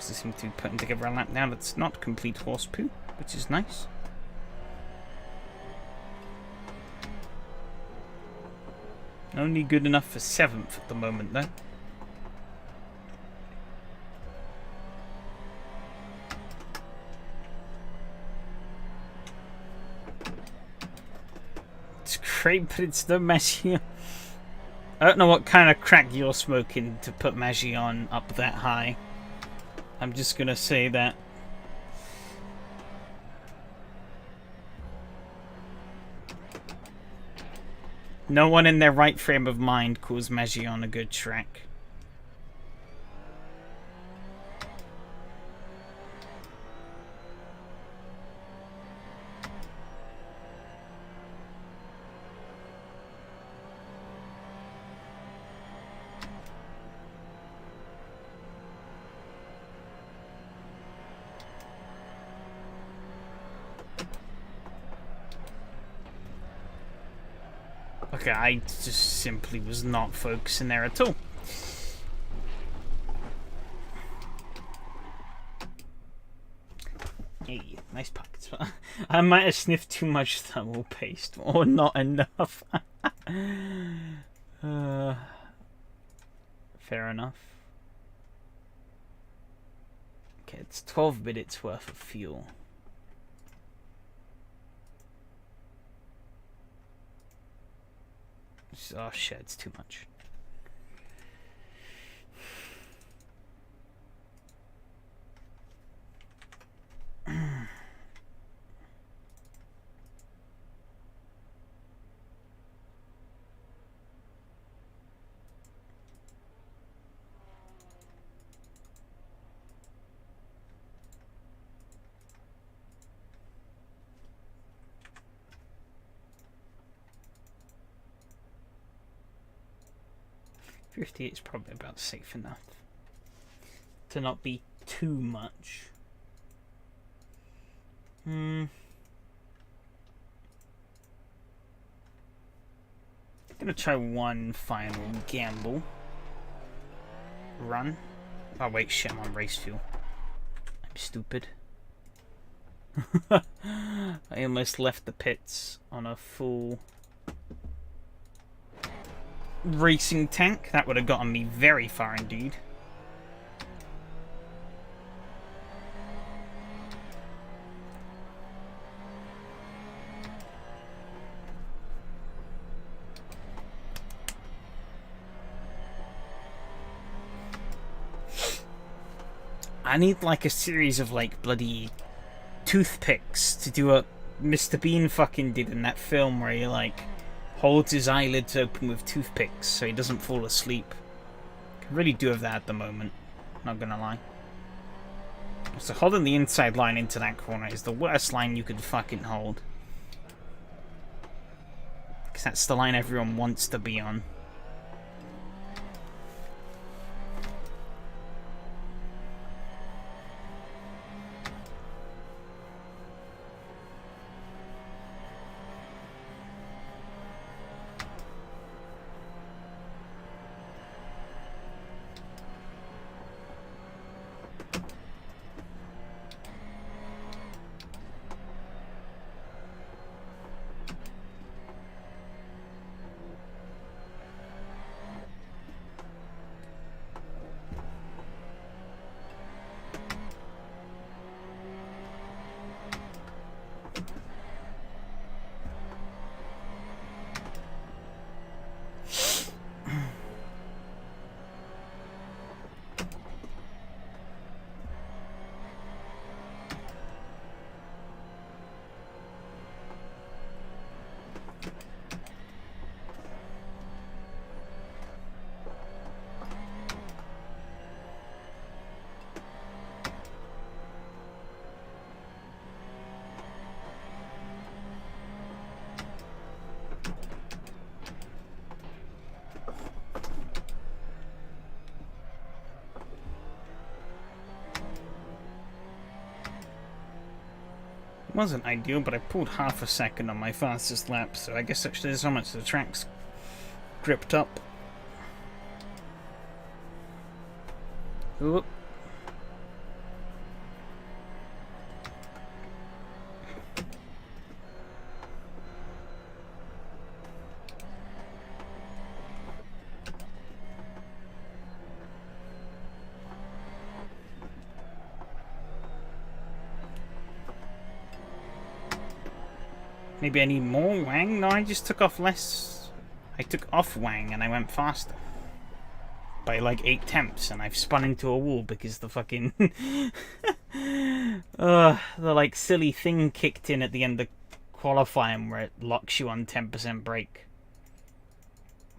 They seem to be putting together a lap now that's not complete horse poo, which is nice. Only good enough for 7th at the moment, though. It's great, but it's no Magion. I don't know what kind of crack you're smoking to put Magion up that high. I'm just gonna say that. No one in their right frame of mind calls Magion a good track. Okay, I just simply was not focusing there at all. Hey, nice pockets. I might have sniffed too much thermal paste, or not enough. Fair enough. Okay, it's 12 minutes worth of fuel. Oh shit, it's too much. .58 is probably about safe enough to not be too much. I'm gonna try one final gamble run. Oh wait, shit, I'm on race fuel. I'm stupid. I almost left the pits on a full racing tank. That would have gotten me very far indeed. I need like a series of like bloody toothpicks to do what Mr. Bean fucking did in that film where he like holds his eyelids open with toothpicks so he doesn't fall asleep. Can really do with that at the moment, not gonna lie. So holding the inside line into that corner is the worst line you could fucking hold. Because that's the line everyone wants to be on. Wasn't ideal, but I pulled half a second on my fastest lap, so I guess actually there's how much the track's gripped up. Oop. Maybe I need more Wang? No, I just took off less. I took off Wang and I went faster. By like 8 tenths, and I've spun into a wall because the fucking... the like silly thing kicked in at the end of qualifying where it locks you on 10% brake.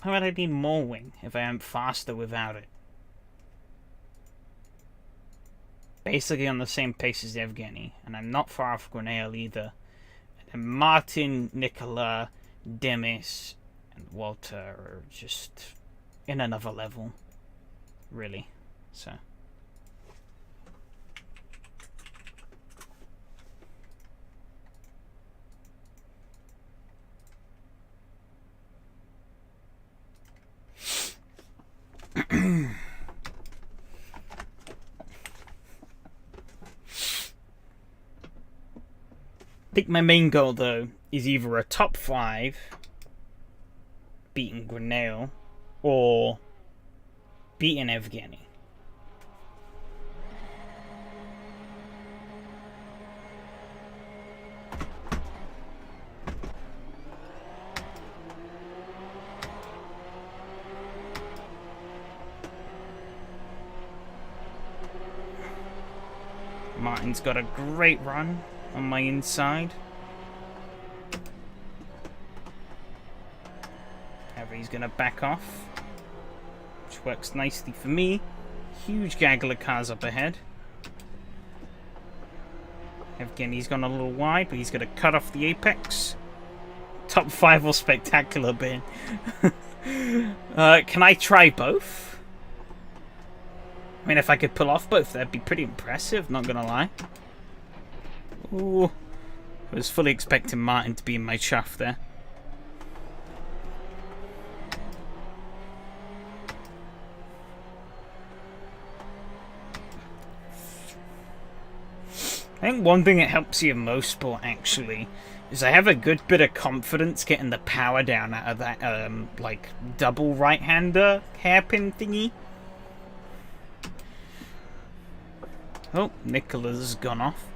Why would I need more wing if I am faster without it? Basically on the same pace as Evgeny, and I'm not far off Grenale either. And Martin, Nicola, Demis, and Walter are just in another level, really. So. I think my main goal, though, is either a top 5, beating Grenale, or beating Evgeny. Martin's got a great run on my inside. However, he's going to back off, which works nicely for me. Huge gaggle of cars up ahead. Again, he's gone a little wide, but he's going to cut off the apex. Top 5 or spectacular bin. Can I try both? I mean, if I could pull off both, that'd be pretty impressive, not gonna lie. Ooh. I was fully expecting Martin to be in my shaft there. I think one thing that helps you in motorsport, actually, is I have a good bit of confidence getting the power down out of that, like, double right-hander hairpin thingy. Oh, Nicola's gone off.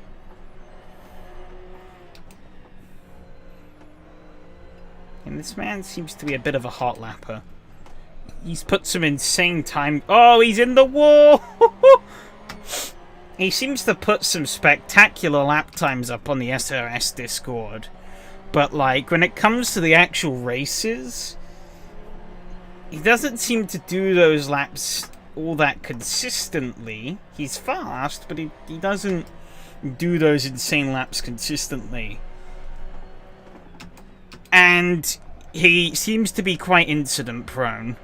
And this man seems to be a bit of a hot lapper. He's put some insane time... Oh, he's in the wall! He seems to put some spectacular lap times up on the SRS Discord. But, like, when it comes to the actual races, he doesn't seem to do those laps all that consistently. He's fast, but he doesn't do those insane laps consistently. And he seems to be quite incident prone.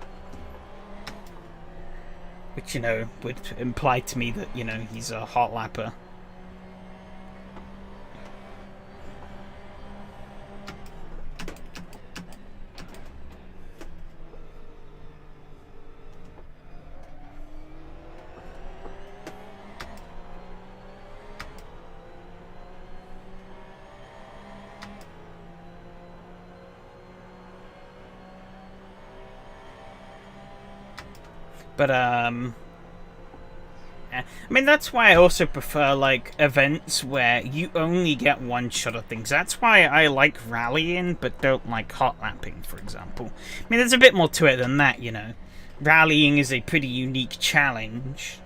Which, you know, would imply to me that, you know, he's a hot lapper. But, I mean, that's why I also prefer, like, events where you only get one shot of things. That's why I like rallying, but don't like hot lapping, for example. I mean, there's a bit more to it than that, you know. Rallying is a pretty unique challenge.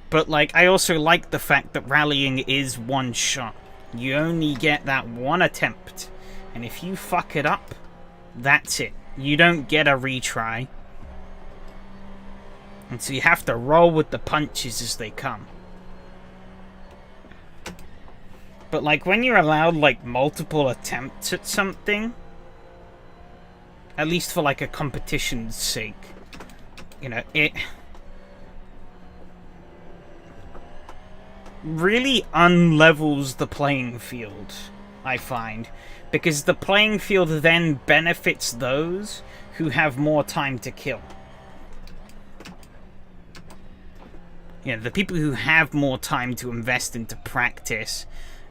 But, like, I also like the fact that rallying is one shot. You only get that one attempt. And if you fuck it up, that's it. You don't get a retry. And so you have to roll with the punches as they come. But, like, when you're allowed, like, multiple attempts at something, at least for, like, a competition's sake, you know, it really unlevels the playing field, I find. Because the playing field then benefits those who have more time to kill. You know, the people who have more time to invest into practice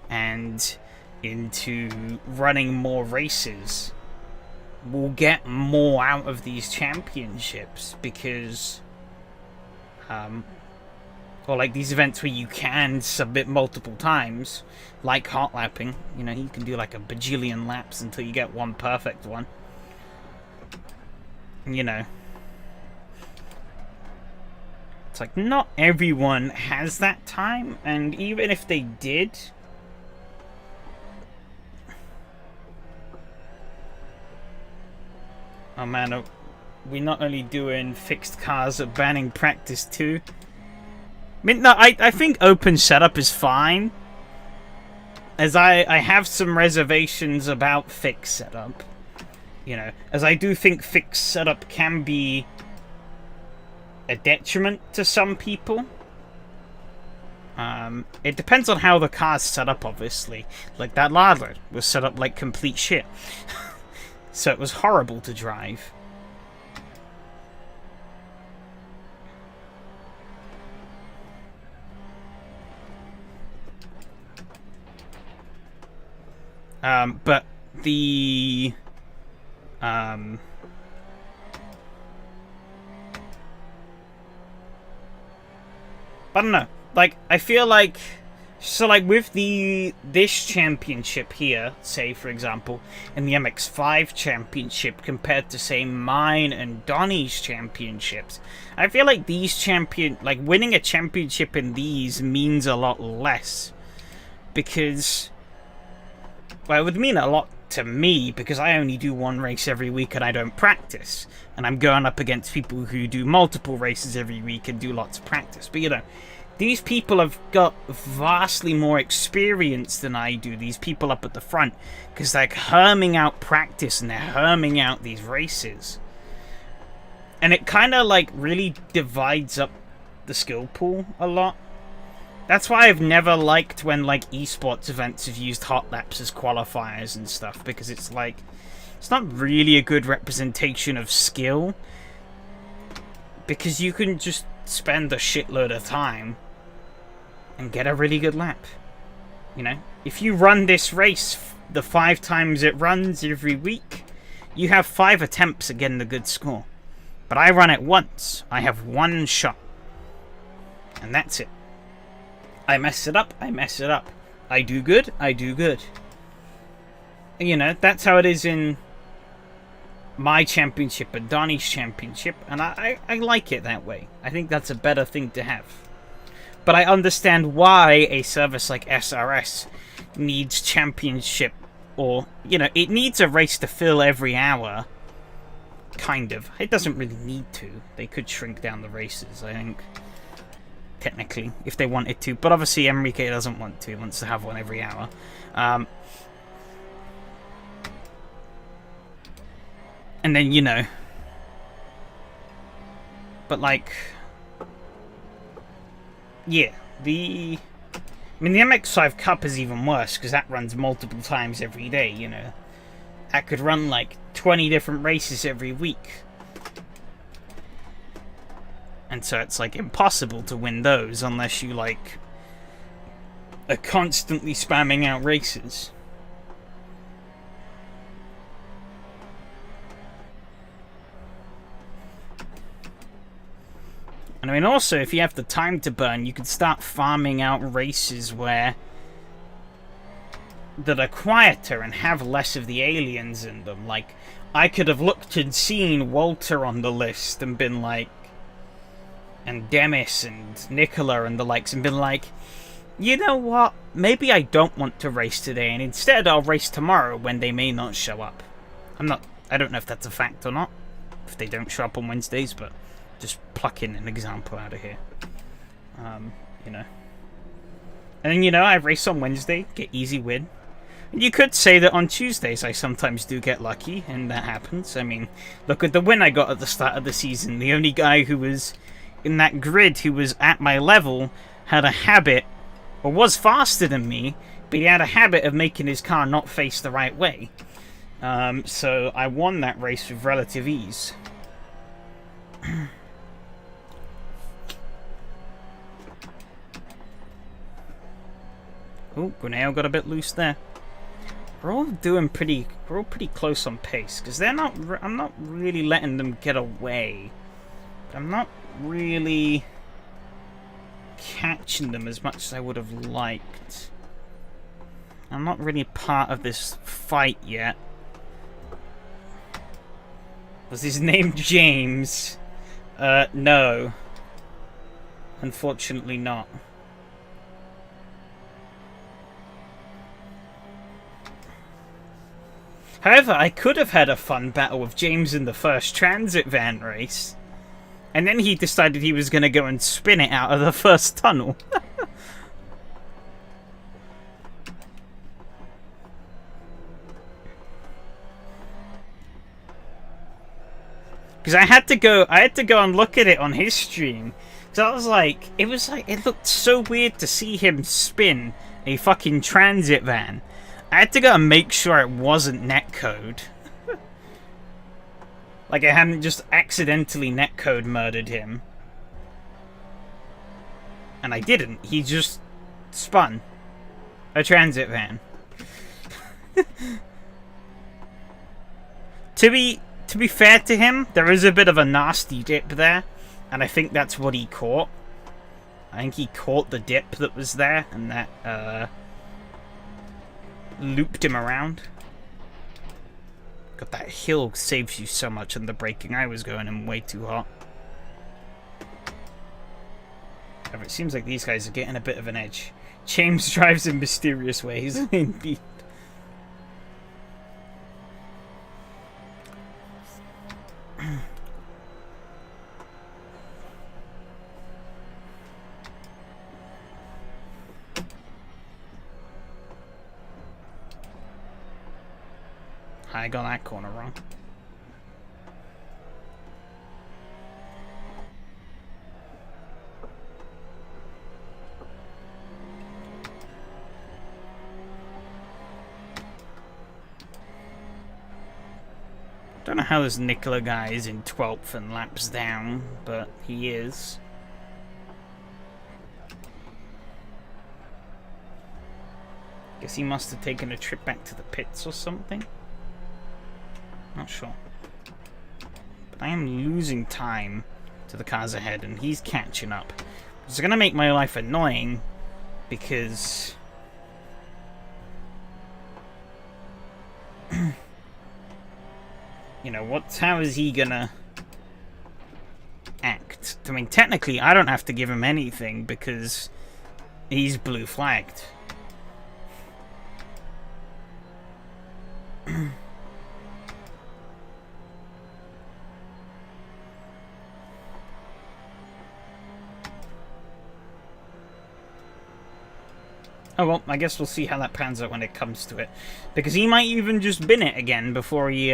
and into running more races will get more out of these championships because, or like these events where you can submit multiple times, like hot lapping. You know, you can do like a bajillion laps until you get one perfect one. You know. It's like, not everyone has that time, and even if they did... Oh man, are we not only doing fixed cars, but banning practice too? I mean, no, I think open setup is fine. As I have some reservations about fixed setup. You know, as I do think fixed setup can be a detriment to some people. It depends on how the car's set up, obviously. Like, that ladder was set up like complete shit. So it was horrible to drive. But the... I don't know. Like, I feel like So, like, with this championship here, say, for example, and the MX-5 championship compared to, say, mine and Donnie's championships, I feel like winning a championship in these means a lot less. Because, well, it would mean a lot to me, because I only do one race every week and I don't practice. And I'm going up against people who do multiple races every week and do lots of practice. But, you know, these people have got vastly more experience than I do, these people up at the front, because they're herming out practice and they're herming out these races. And it kind of, like, really divides up the skill pool a lot. That's why I've never liked when, like, esports events have used hot laps as qualifiers and stuff, because it's, like, it's not really a good representation of skill, because you can just spend a shitload of time and get a really good lap. You know, if you run this race the 5 times it runs every week, you have 5 attempts at getting a good score. But I run it once. I have 1 shot. And that's it. I mess it up, I mess it up. I do good, I do good. You know, that's how it is in my championship and Donnie's championship, and I like it that way. I think that's a better thing to have. But I understand why a service like SRS needs championship, or, you know, it needs a race to fill every hour. Kind of. It doesn't really need to. They could shrink down the races, I think. Technically, if they wanted to. But obviously Enrique doesn't want to. He wants to have one every hour. And then, you know. But, like, yeah, the MX-5 Cup is even worse, because that runs multiple times every day, you know. That could run, like, 20 different races every week. And so it's, like, impossible to win those unless you, like, are constantly spamming out races. And I mean, also, if you have the time to burn, you could start farming out races that are quieter and have less of the aliens in them. Like, I could have looked and seen Walter on the list and been like, and Demis and Nicola and the likes, and been like, you know what, maybe I don't want to race today, and instead I'll race tomorrow when they may not show up. I don't know if that's a fact or not, if they don't show up on Wednesdays, but just plucking an example out of here. You know. And then, you know, I race on Wednesday, get easy win. And you could say that on Tuesdays I sometimes do get lucky, and that happens. I mean, look at the win I got at the start of the season. The only guy who was in that grid who was at my level had a habit, or was faster than me, but he had a habit of making his car not face the right way. So I won that race with relative ease. Oh, Grenell got a bit loose there. We're all pretty close on pace, because I'm not really letting them get away. I'm not really catching them as much as I would have liked. I'm not really part of this fight yet. Was his name James? No. Unfortunately not. However, I could have had a fun battle with James in the first transit van race. And then he decided he was going to go and spin it out of the first tunnel. Because I had to go and look at it on his stream. Because I was like, it looked so weird to see him spin a fucking transit van. I had to go and make sure it wasn't netcode. Like I hadn't just accidentally netcode murdered him. And I didn't. He just spun a transit van. To be fair to him, there is a bit of a nasty dip there, and I think that's what he caught. I think he caught the dip that was there, and that looped him around. God, that hill saves you so much on the braking. I was going in way too hot. However, it seems like these guys are getting a bit of an edge. James drives in mysterious ways, indeed. I got that corner wrong. Don't know how this Nicola guy is in 12th and laps down, but he is. Guess he must have taken a trip back to the pits or something. Not sure. But I am losing time to the cars ahead, and he's catching up. It's going to make my life annoying, because... you know, how is he going to act? I mean, technically, I don't have to give him anything, because he's blue flagged. Oh well, I guess we'll see how that pans out when it comes to it. Because he might even just bin it again before he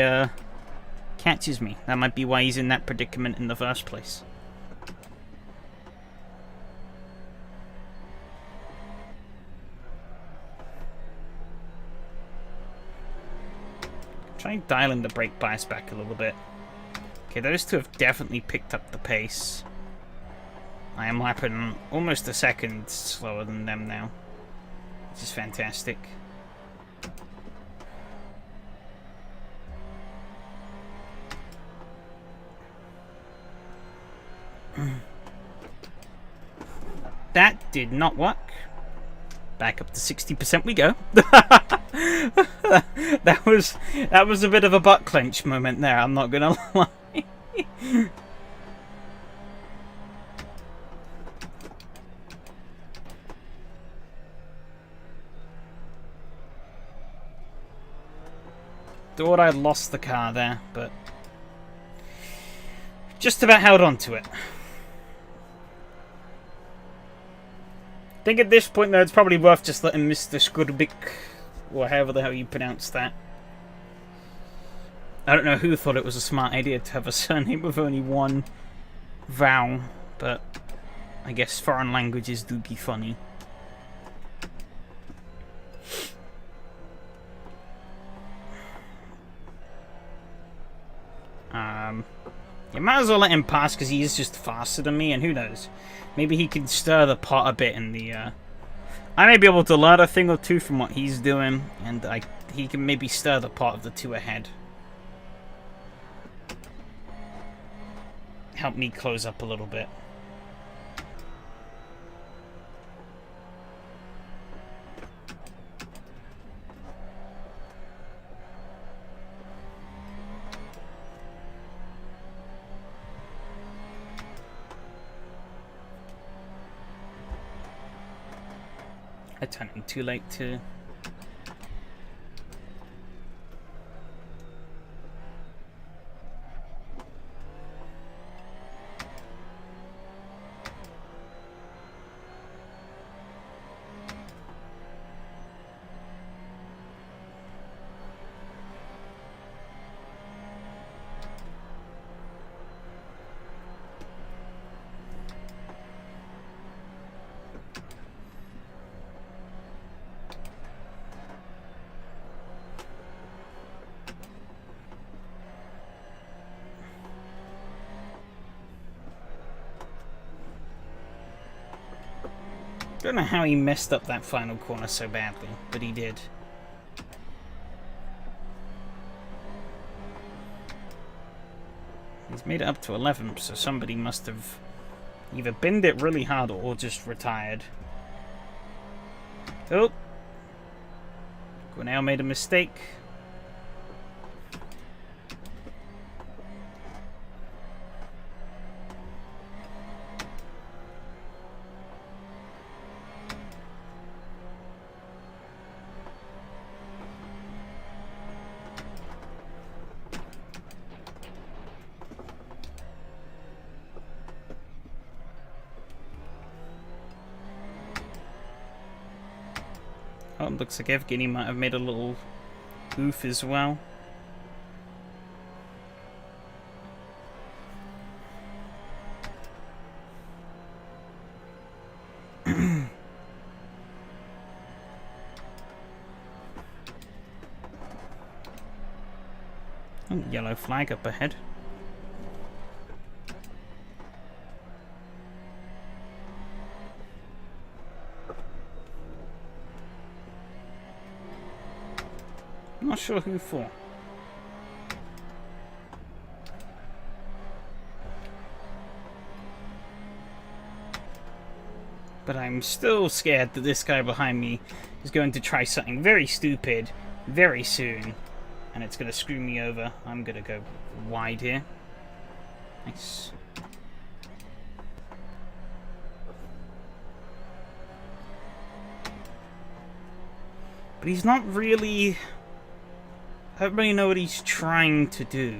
catches me. That might be why he's in that predicament in the first place. Try dialing the brake bias back a little bit. Okay, those two have definitely picked up the pace. I am lapping almost a second slower than them now, which is fantastic. That did not work. Back up to 60% we go. that was a bit of a butt clench moment there, I'm not gonna lie. Thought I'd lost the car there, but just about held on to it. I think at this point, though, it's probably worth just letting Mr. Skudbik, or however the hell you pronounce that. I don't know who thought it was a smart idea to have a surname with only one vowel, but I guess foreign languages do be funny. You might as well let him pass because he is just faster than me, and who knows? Maybe he can stir the pot a bit in the... I may be able to learn a thing or two from what he's doing, and he can maybe stir the pot of the two ahead. Help me close up a little bit. I turned in too late too. Don't know how he messed up that final corner so badly, but he did. He's made it up to 11th, so somebody must have Either binned it really hard or just retired. Oh. Gwinnell made a mistake. Oh, it looks like Evgeny might have made a little oof as well. Oh, yellow flag up ahead. Not sure who for. But I'm still scared that this guy behind me is going to try something very stupid very soon. And it's going to screw me over. I'm going to go wide here. Nice. But he's not really... I don't really know what he's trying to do.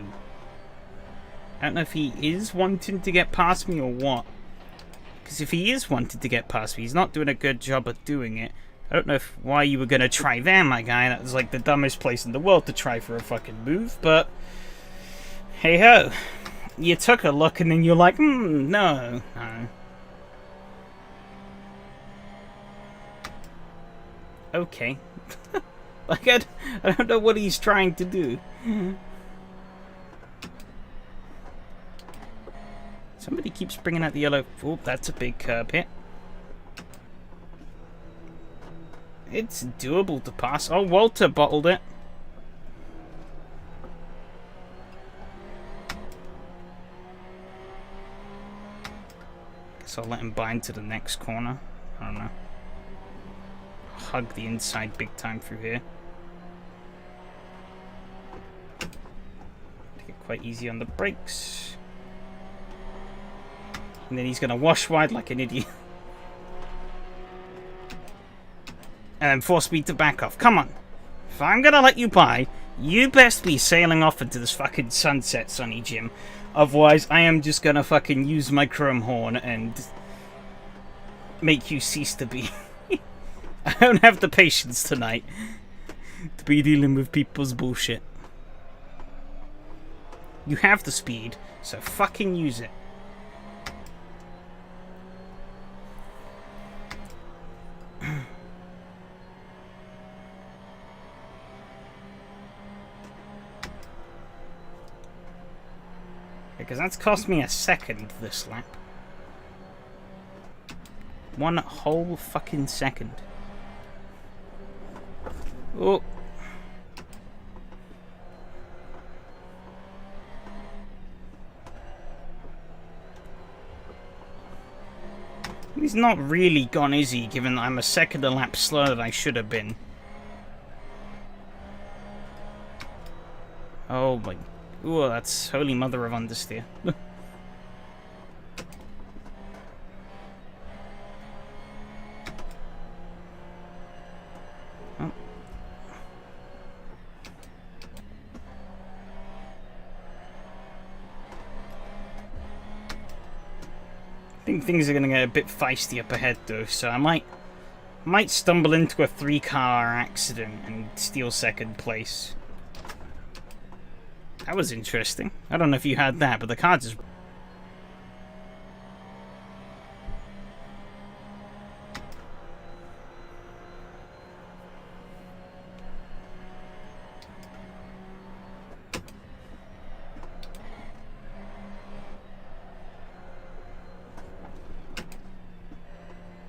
I don't know if he is wanting to get past me or what. Because if he is wanting to get past me, he's not doing a good job of doing it. I don't know why you were going to try there, my guy. That was like the dumbest place in the world to try for a fucking move, but... hey-ho. You took a look and then you're like, no. Okay. Like, I don't know what he's trying to do. Somebody keeps bringing out the yellow... oh, that's a big curb hit. It's doable to pass. Oh, Walter bottled it. Guess I'll let him bind to the next corner. I don't know. Hug the inside big time through here. Take it quite easy on the brakes. And then he's going to wash wide like an idiot. And then force me to back off. Come on. If I'm going to let you by, you best be sailing off into this fucking sunset, Sonny Jim. Otherwise, I am just going to fucking use my chrome horn and make you cease to be. I don't have the patience tonight to be dealing with people's bullshit. You have the speed, so fucking use it. Because that's cost me a second this lap. One whole fucking second. Oh. He's not really gone, is he, given that I'm a second a lap slower than I should have been. Oh my... ooh, that's Holy Mother of Understeer. Oh. I think things are going to get a bit feisty up ahead though, so I might stumble into a 3-car accident and steal second place. That was interesting. I don't know if you had that, but the car just...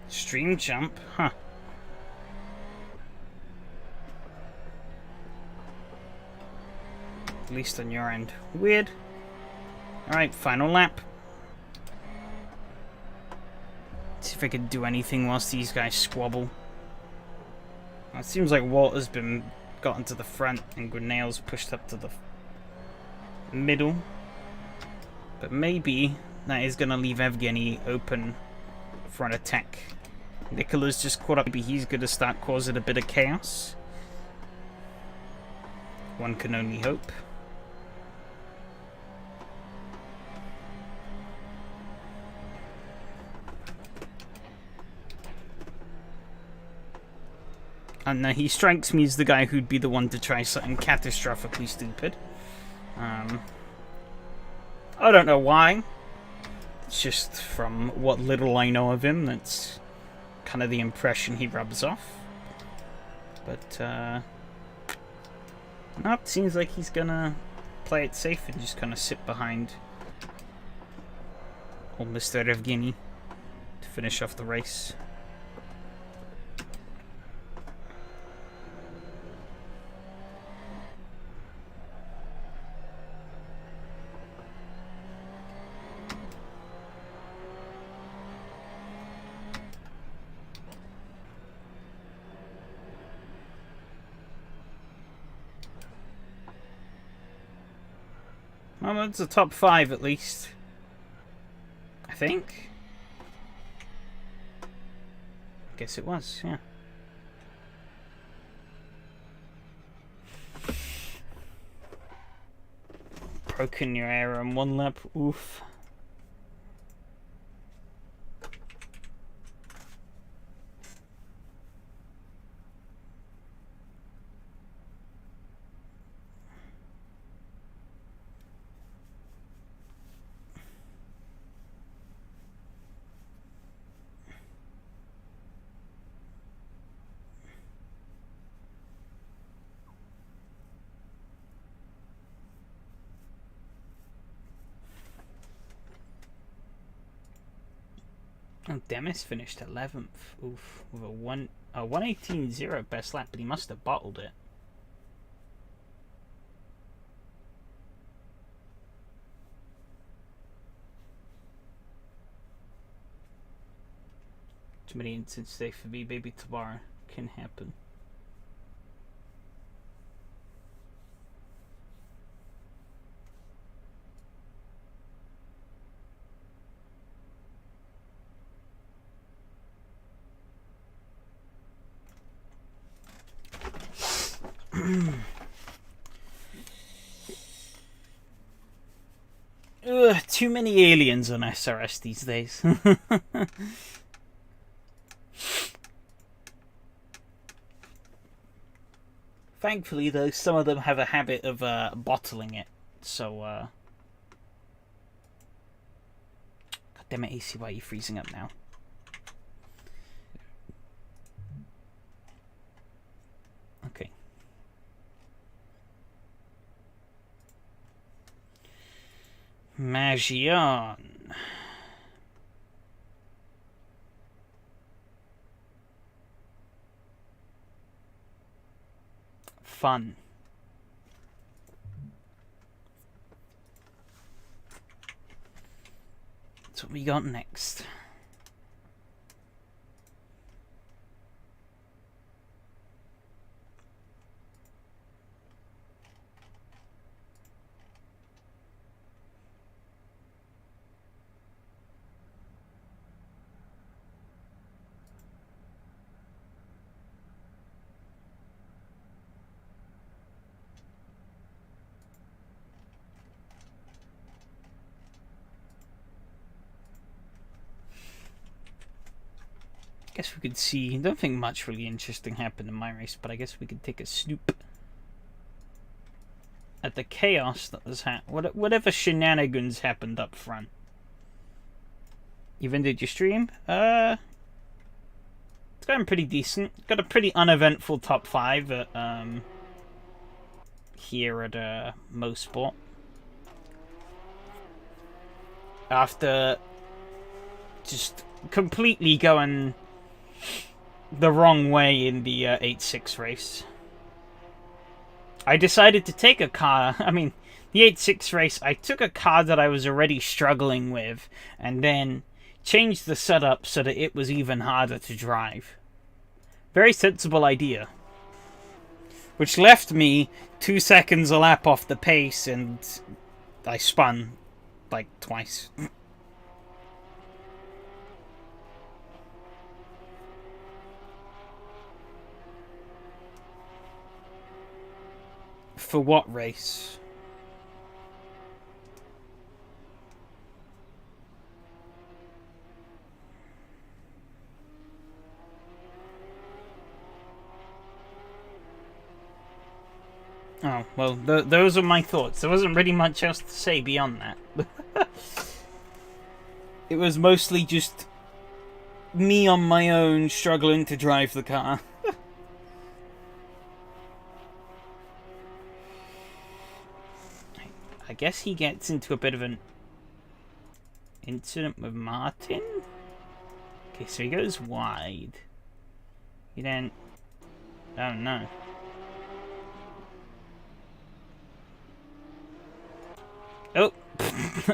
Stream jump? Huh. At least on your end. Weird. Alright, final lap. I could do anything whilst these guys squabble. It seems like Walter's been gotten to the front and Grinnell's pushed up to the middle. But maybe that is going to leave Evgeny open for an attack. Nicola's just caught up. Maybe he's going to start causing a bit of chaos. One can only hope. And he strikes me as the guy who'd be the one to try something catastrophically stupid. I don't know why. It's just from what little I know of him, that's kind of the impression he rubs off. But, nope, seems like he's gonna play it safe and just kind of sit behind old Mr. Evgeny to finish off the race. Well, that's a top 5 at least. I think. Guess it was, yeah. Broken your air on 1 lap, oof. Oh, Demis finished 11th. Oof, with a 1:18.0 best lap, but he must have bottled it. Too many incidents today for me. Maybe tomorrow can happen. Ugh, too many aliens on SRS these days. Thankfully, though, some of them have a habit of bottling it. So, God damn it, AC, why are you freezing up now? Okay. Magion. Fun. That's what we got next. Guess we could see. I don't think much really interesting happened in my race, but I guess we could take a snoop at the chaos that was whatever shenanigans happened up front. You've ended your stream? It's going pretty decent. Got a pretty uneventful top 5 at here at Mosport. After just completely going the wrong way in the 86 race. I decided to take a car. I mean, the 86 race, I took a car that I was already struggling with, and then changed the setup so that it was even harder to drive. Very sensible idea. Which left me 2 seconds a lap off the pace, and I spun like twice. For what race? Oh, well, those are my thoughts. There wasn't really much else to say beyond that. It was mostly just me on my own struggling to drive the car. I guess he gets into a bit of an incident with Martin. Okay, so he goes wide. He then... Oh, no. Oh!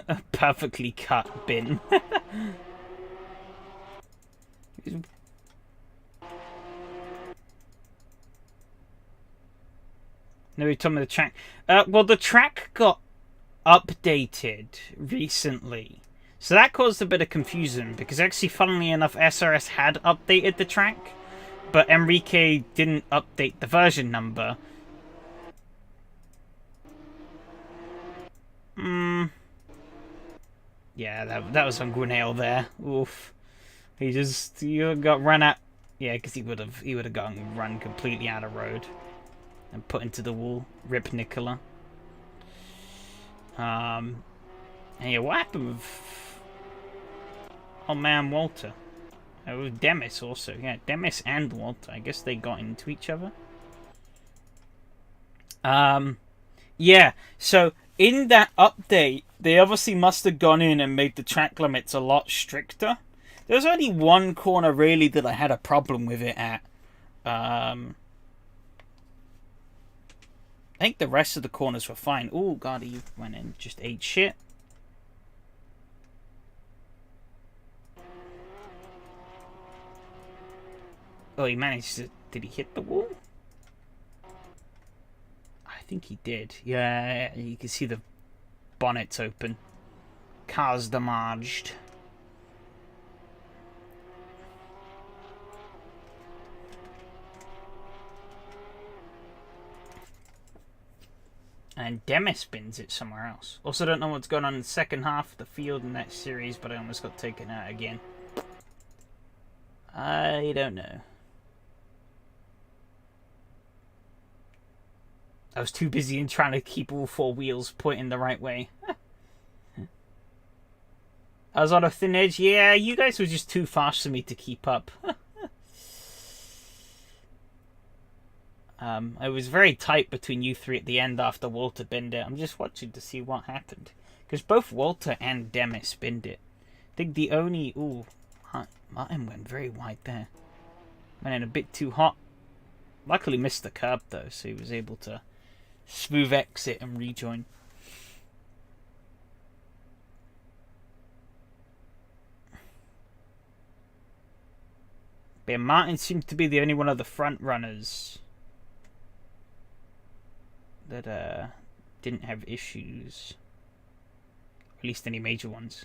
A perfectly cut bin. No, we told me the track. Well, the track got updated recently, so that caused a bit of confusion, because actually, funnily enough, SRS had updated the track, but Enrique didn't update the version number. Yeah, that was on Gwinnell there. Oof. He got run out. Yeah, because he would have gotten run completely out of road and put into the wall. Rip Nicola. And yeah, what happened with... Oh man, Walter. It was Demis also. Yeah, Demis and Walter. I guess they got into each other. Yeah, so in that update, they obviously must have gone in and made the track limits a lot stricter. There's only one corner really that I had a problem with it at. I think the rest of the corners were fine. Oh god, he went in, just ate shit. Oh, he managed to... Did he hit the wall? I think he did. Yeah, you can see the bonnet's open. Car's damaged. And Demis spins it somewhere else. Also, don't know what's going on in the second half of the field in that series, but I almost got taken out again. I don't know. I was too busy in trying to keep all four wheels pointing the right way. I was on a thin edge. Yeah, you guys were just too fast for me to keep up. I was very tight between you three at the end after Walter binned it. I'm just watching to see what happened. Because both Walter and Demis binned it. I think the only... Ooh, Martin went very wide there. Went in a bit too hot. Luckily missed the curb though, so he was able to smooth exit and rejoin. But Martin seemed to be the only one of the front runners that didn't have issues. At least any major ones.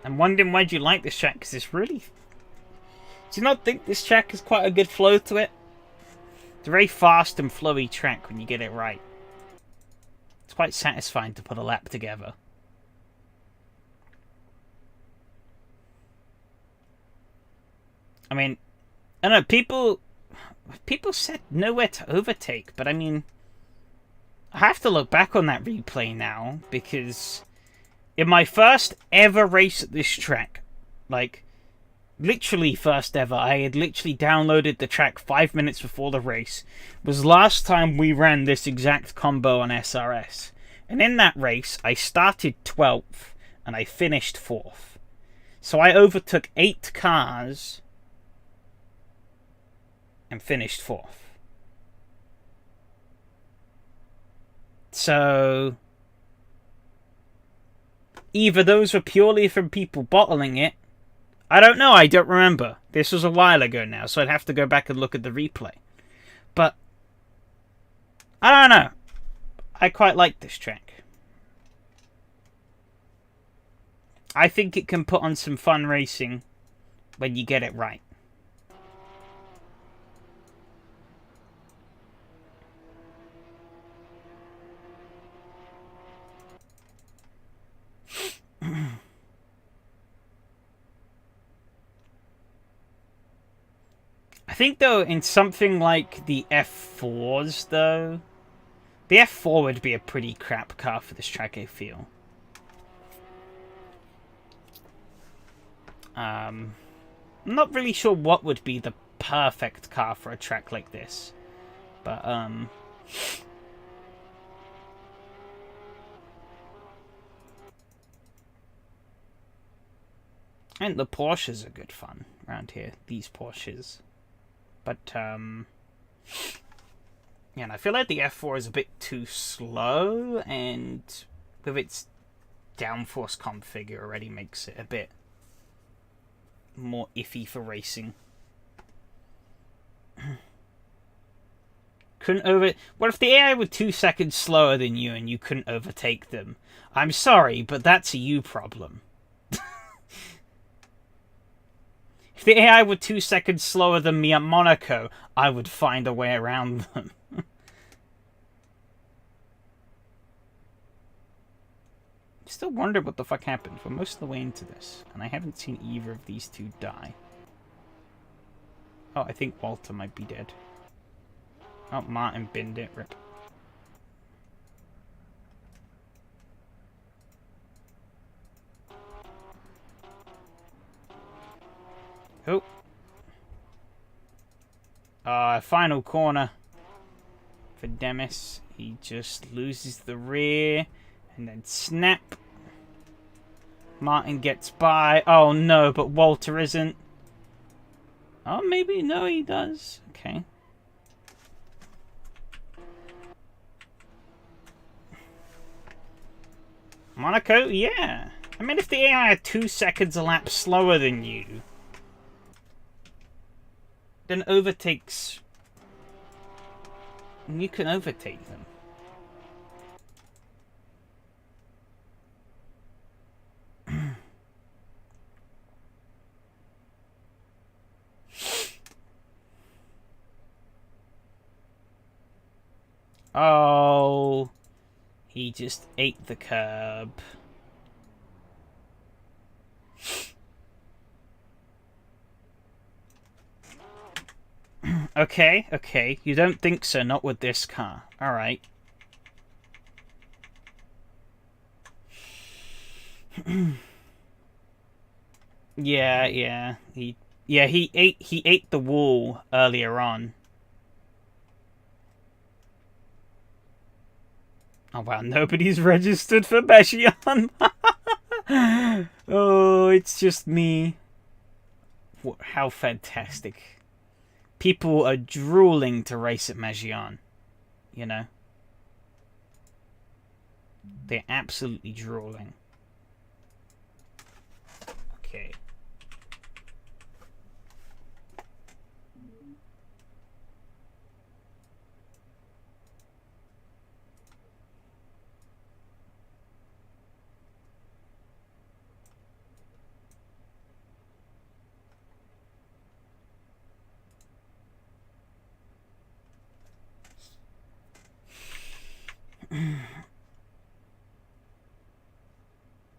I'm wondering why do you like this track, because it's really... Do you not think this track has quite a good flow to it? It's a very fast and flowy track when you get it right. It's quite satisfying to put a lap together. I mean, I don't know, people said nowhere to overtake, but I mean, I have to look back on that replay now, because in my first ever race at this track, like, literally first ever, I had literally downloaded the track 5 minutes before the race, was last time we ran this exact combo on SRS. And in that race, I started 12th, and I finished 4th. So I overtook 8 cars and finished 4th. So either those were purely from people bottling it. I don't know. I don't remember. This was a while ago now, so I'd have to go back and look at the replay. But I don't know. I quite like this track. I think it can put on some fun racing when you get it right. I think, though, in something like the F4s, though, the F4 would be a pretty crap car for this track, I feel. I'm not really sure what would be the perfect car for a track like this. But, and the Porsches are good fun around here. These Porsches. But, yeah, and I feel like the F4 is a bit too slow, and with its downforce config, it already makes it a bit more iffy for racing. What if the AI were 2 seconds slower than you and you couldn't overtake them? I'm sorry, but that's a you problem. If the AI were 2 seconds slower than me at Monaco, I would find a way around them. Still wonder what the fuck happened. We're most of the way into this, and I haven't seen either of these two die. Oh, I think Walter might be dead. Oh, Martin binned it. Rip. Oh. Final corner for Demis. He just loses the rear and then snap. Martin gets by. Oh no, but Walter isn't. Oh, maybe. No, he does. Okay. Monaco? Yeah. I mean, if the AI are 2 seconds a lap slower than you, then overtakes... you can overtake them. Oh, he just ate the curb. Okay, okay. You don't think so, not with this car. Alright. Yeah. He ate the wall earlier on. Oh wow, nobody's registered for Bashian. Oh, it's just me. How fantastic. People are drooling to race at Magian. You know? They're absolutely drooling. Okay.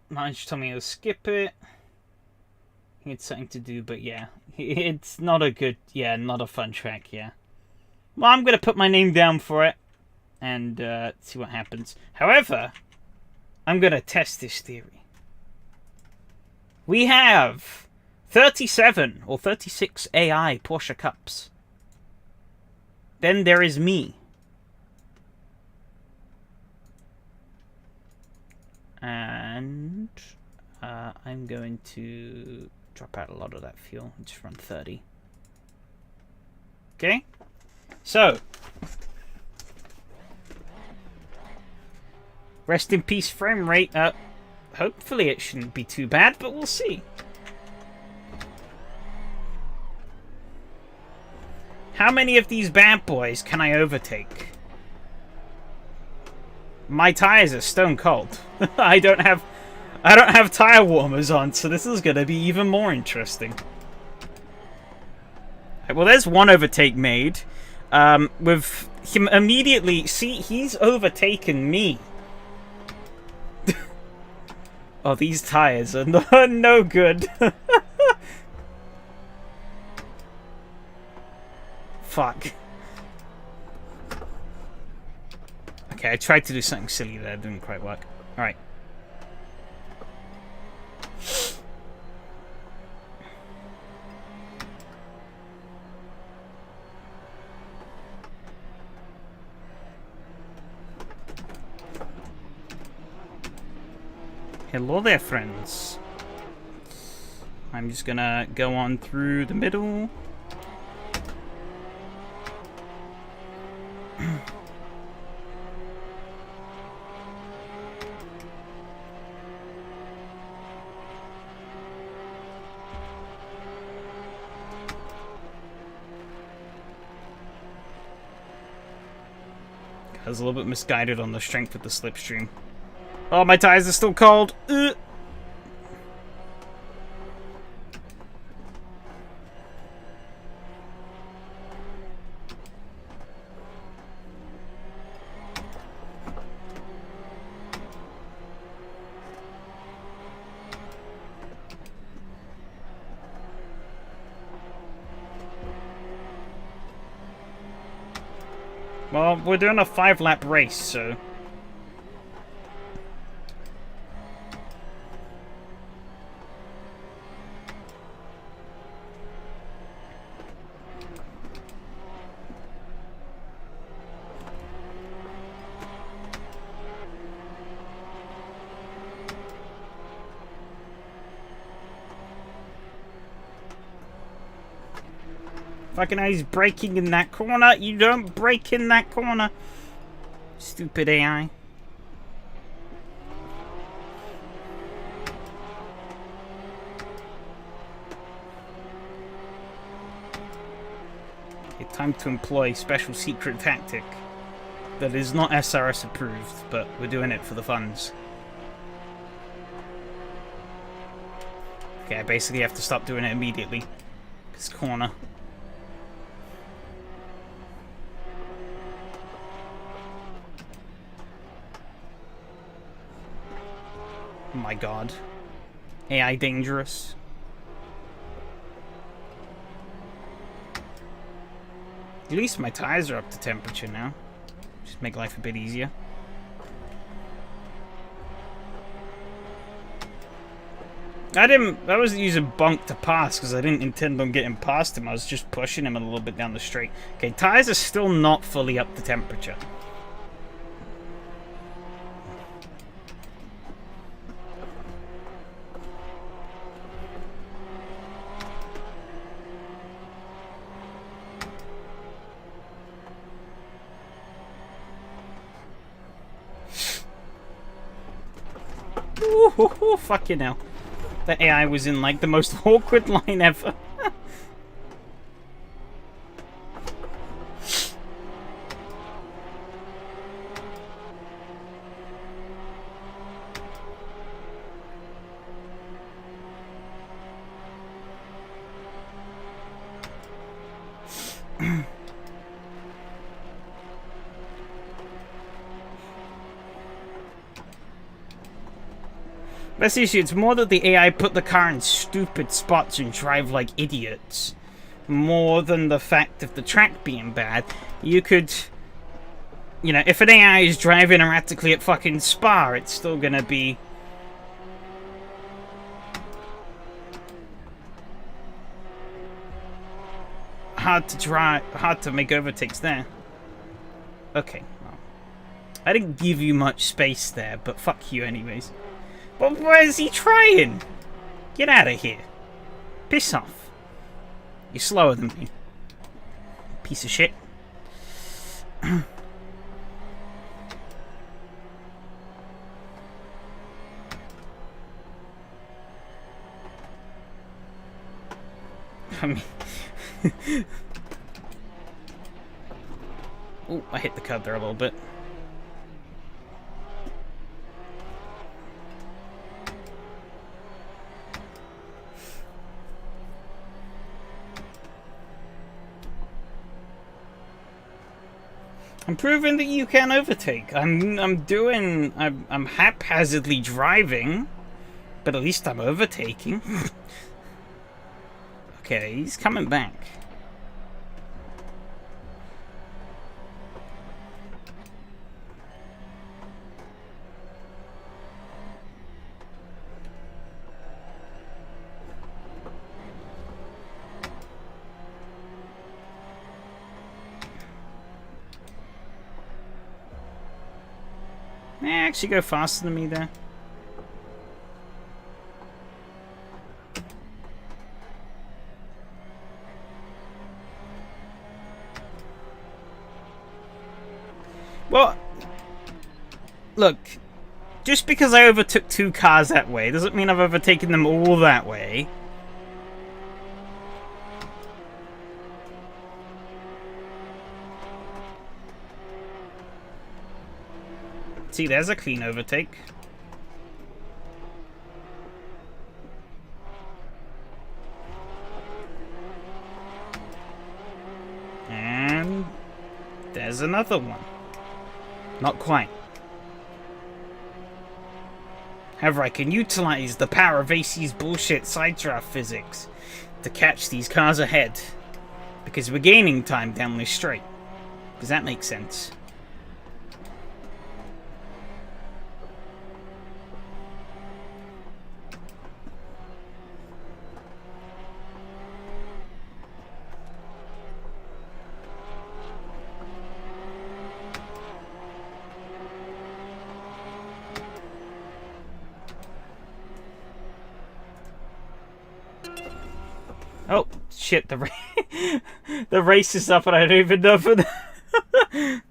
Marge told me to skip it. He had something to do, but yeah. It's not a good... yeah, not a fun track, yeah. Well, I'm going to put my name down for it and see what happens. However, I'm going to test this theory. We have 37 or 36 AI Porsche Cups. Then there is me. And I'm going to drop out a lot of that fuel and just run 30. Okay? So, rest in peace frame rate. Hopefully it shouldn't be too bad, but we'll see. How many of these bad boys can I overtake? My tires are stone cold. I don't have tire warmers on, so this is going to be even more interesting. Well, there's one overtake made. With him immediately... See, he's overtaken me. Oh, these tires are no good. Fuck. Okay, I tried to do something silly there. It didn't quite work. Alright. Hello there, friends. I'm just gonna go on through the middle. I was a little bit misguided on the strength of the slipstream. Oh, my tires are still cold. Well, we're doing a 5-lap race, so... Fucking hell, he's braking in that corner. You don't brake in that corner. Stupid AI. Okay, time to employ special secret tactic that is not SRS approved, but we're doing it for the funds. Okay, I basically have to stop doing it immediately. This corner. Oh my god. AI dangerous. At least my tires are up to temperature now. Just make life a bit easier. I wasn't using bunk to pass because I didn't intend on getting past him. I was just pushing him a little bit down the straight. Okay, tires are still not fully up to temperature. Ooh, fucking hell. The AI was in, like, the most awkward line ever. That's the issue. It's more that the AI put the car in stupid spots and drive like idiots. More than the fact of the track being bad. You could... You know, if an AI is driving erratically at fucking Spa, it's still gonna be... hard to drive, hard to make overtakes there. Okay, well, I didn't give you much space there, but fuck you anyways. But where's he trying? Get out of here. Piss off. You're slower than me. Piece of shit. I mean... Oh, I hit the curb there a little bit. I'm proving that you can overtake. I'm haphazardly driving, but at least I'm overtaking. Okay, he's coming back. Actually go faster than me there. Well, look, just because I overtook 2 cars that way doesn't mean I've overtaken them all that way. See, there's a clean overtake. And there's another one. Not quite. However, I can utilize the power of AC's bullshit side draft physics to catch these cars ahead. Because we're gaining time down this straight. Does that make sense? Oh, shit, the race is up and I don't even know for that.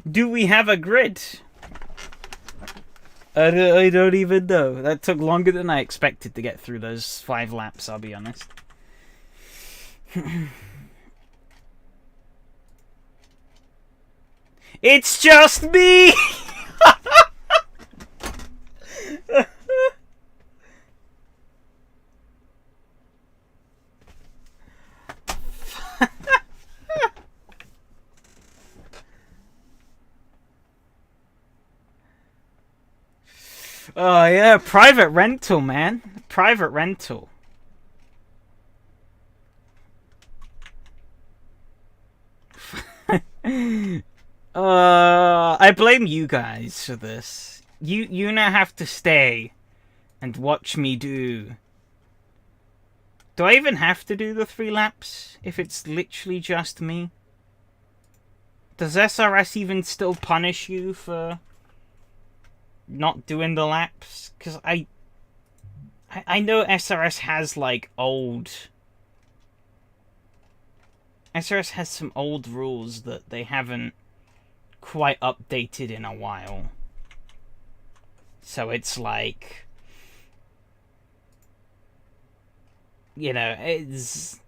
Do we have a grid? I don't even know. That took longer than I expected to get through those 5 laps, I'll be honest. It's just me! Oh yeah, private rental, man. Private rental. I blame you guys for this. You now have to stay and watch me do. Do I even have to do the 3 laps if it's literally just me? Does SRS even still punish you for not doing the laps? Because I know SRS has like old... SRS has some old rules that they haven't quite updated in a while. So it's like... You know, it's...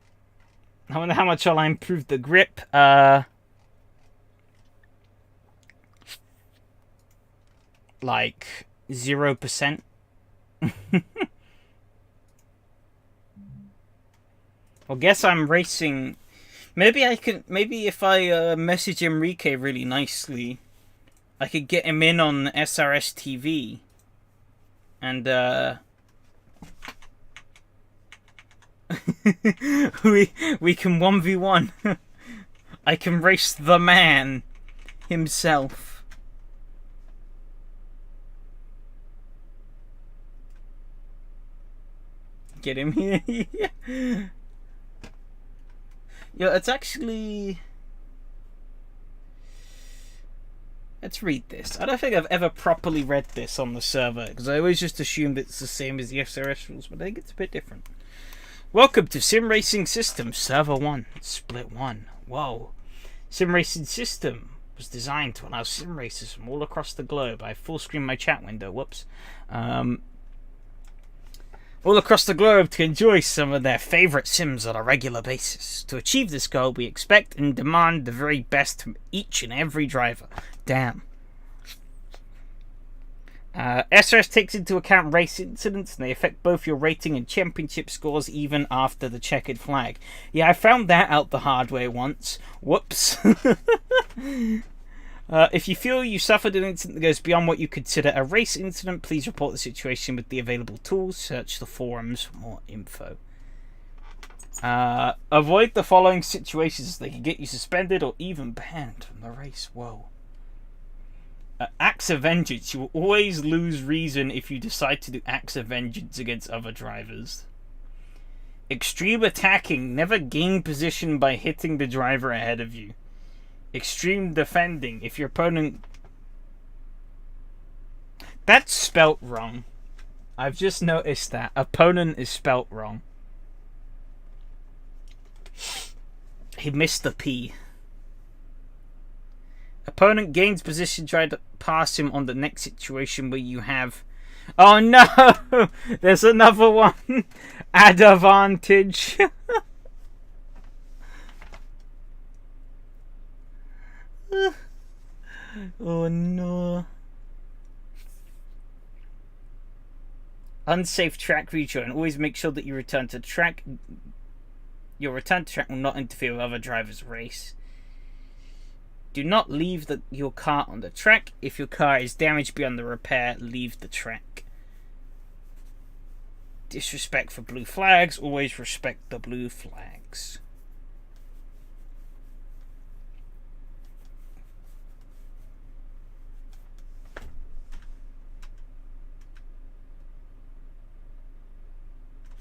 I wonder how much I'll improve the grip. Like 0%. Well, guess I'm racing. Maybe I can. Maybe if I message Enrique really nicely, I could get him in on SRS TV, and we can 1v1. I can race the man himself. Get him here. Yeah, it's actually... Let's read this. I don't think I've ever properly read this on the server, because I always just assumed it's the same as the SRS rules, but I think it's a bit different. Welcome to SimRacing System, Server 1, Split 1. Whoa. SimRacing System was designed to allow sim racers from all across the globe. I full screen my chat window, whoops. all across the globe to enjoy some of their favourite sims on a regular basis. To achieve this goal, we expect and demand the very best from each and every driver. Damn. SRS takes into account race incidents, and they affect both your rating and championship scores even after the checkered flag. Yeah, I found that out the hard way once. Whoops. If you feel you suffered an incident that goes beyond what you consider a race incident, please report the situation with the available tools. Search the forums for more info. Avoid the following situations. They can get you suspended or even banned from the race. Whoa. Acts of vengeance. You will always lose reason if you decide to do acts of vengeance against other drivers. Extreme attacking. Never gain position by hitting the driver ahead of you. Extreme defending. If your opponent... That's spelt wrong. I've just noticed that. Opponent is spelt wrong. He missed the P. Opponent gains position, try to pass him on the next situation where you have... Oh no! There's another one! Advantage! Oh no. Unsafe track rejoin. Always make sure that you return to track. Your return to track will not interfere with other drivers' race. Do not leave your car on the track. If your car is damaged beyond the repair, leave the track. Disrespect for blue flags. Always respect the blue flags.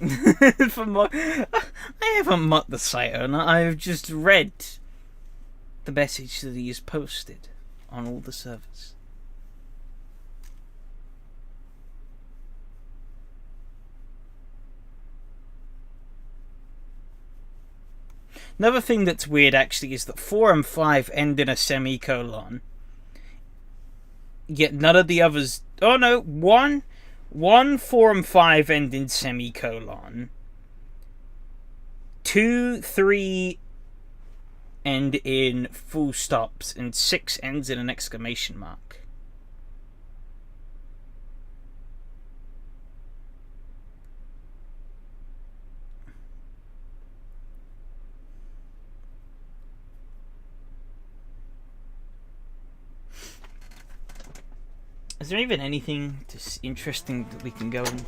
I haven't mucked the site owner. I've just read the message that he has posted on all the servers. Another thing that's weird actually is that 4 and 5 end in a semicolon. Yet none of the others... Oh no, 1, 4 and 5 end in semicolon. 2, 3 end in full stops, and 6 ends in an exclamation mark. Is there even anything interesting that we can go and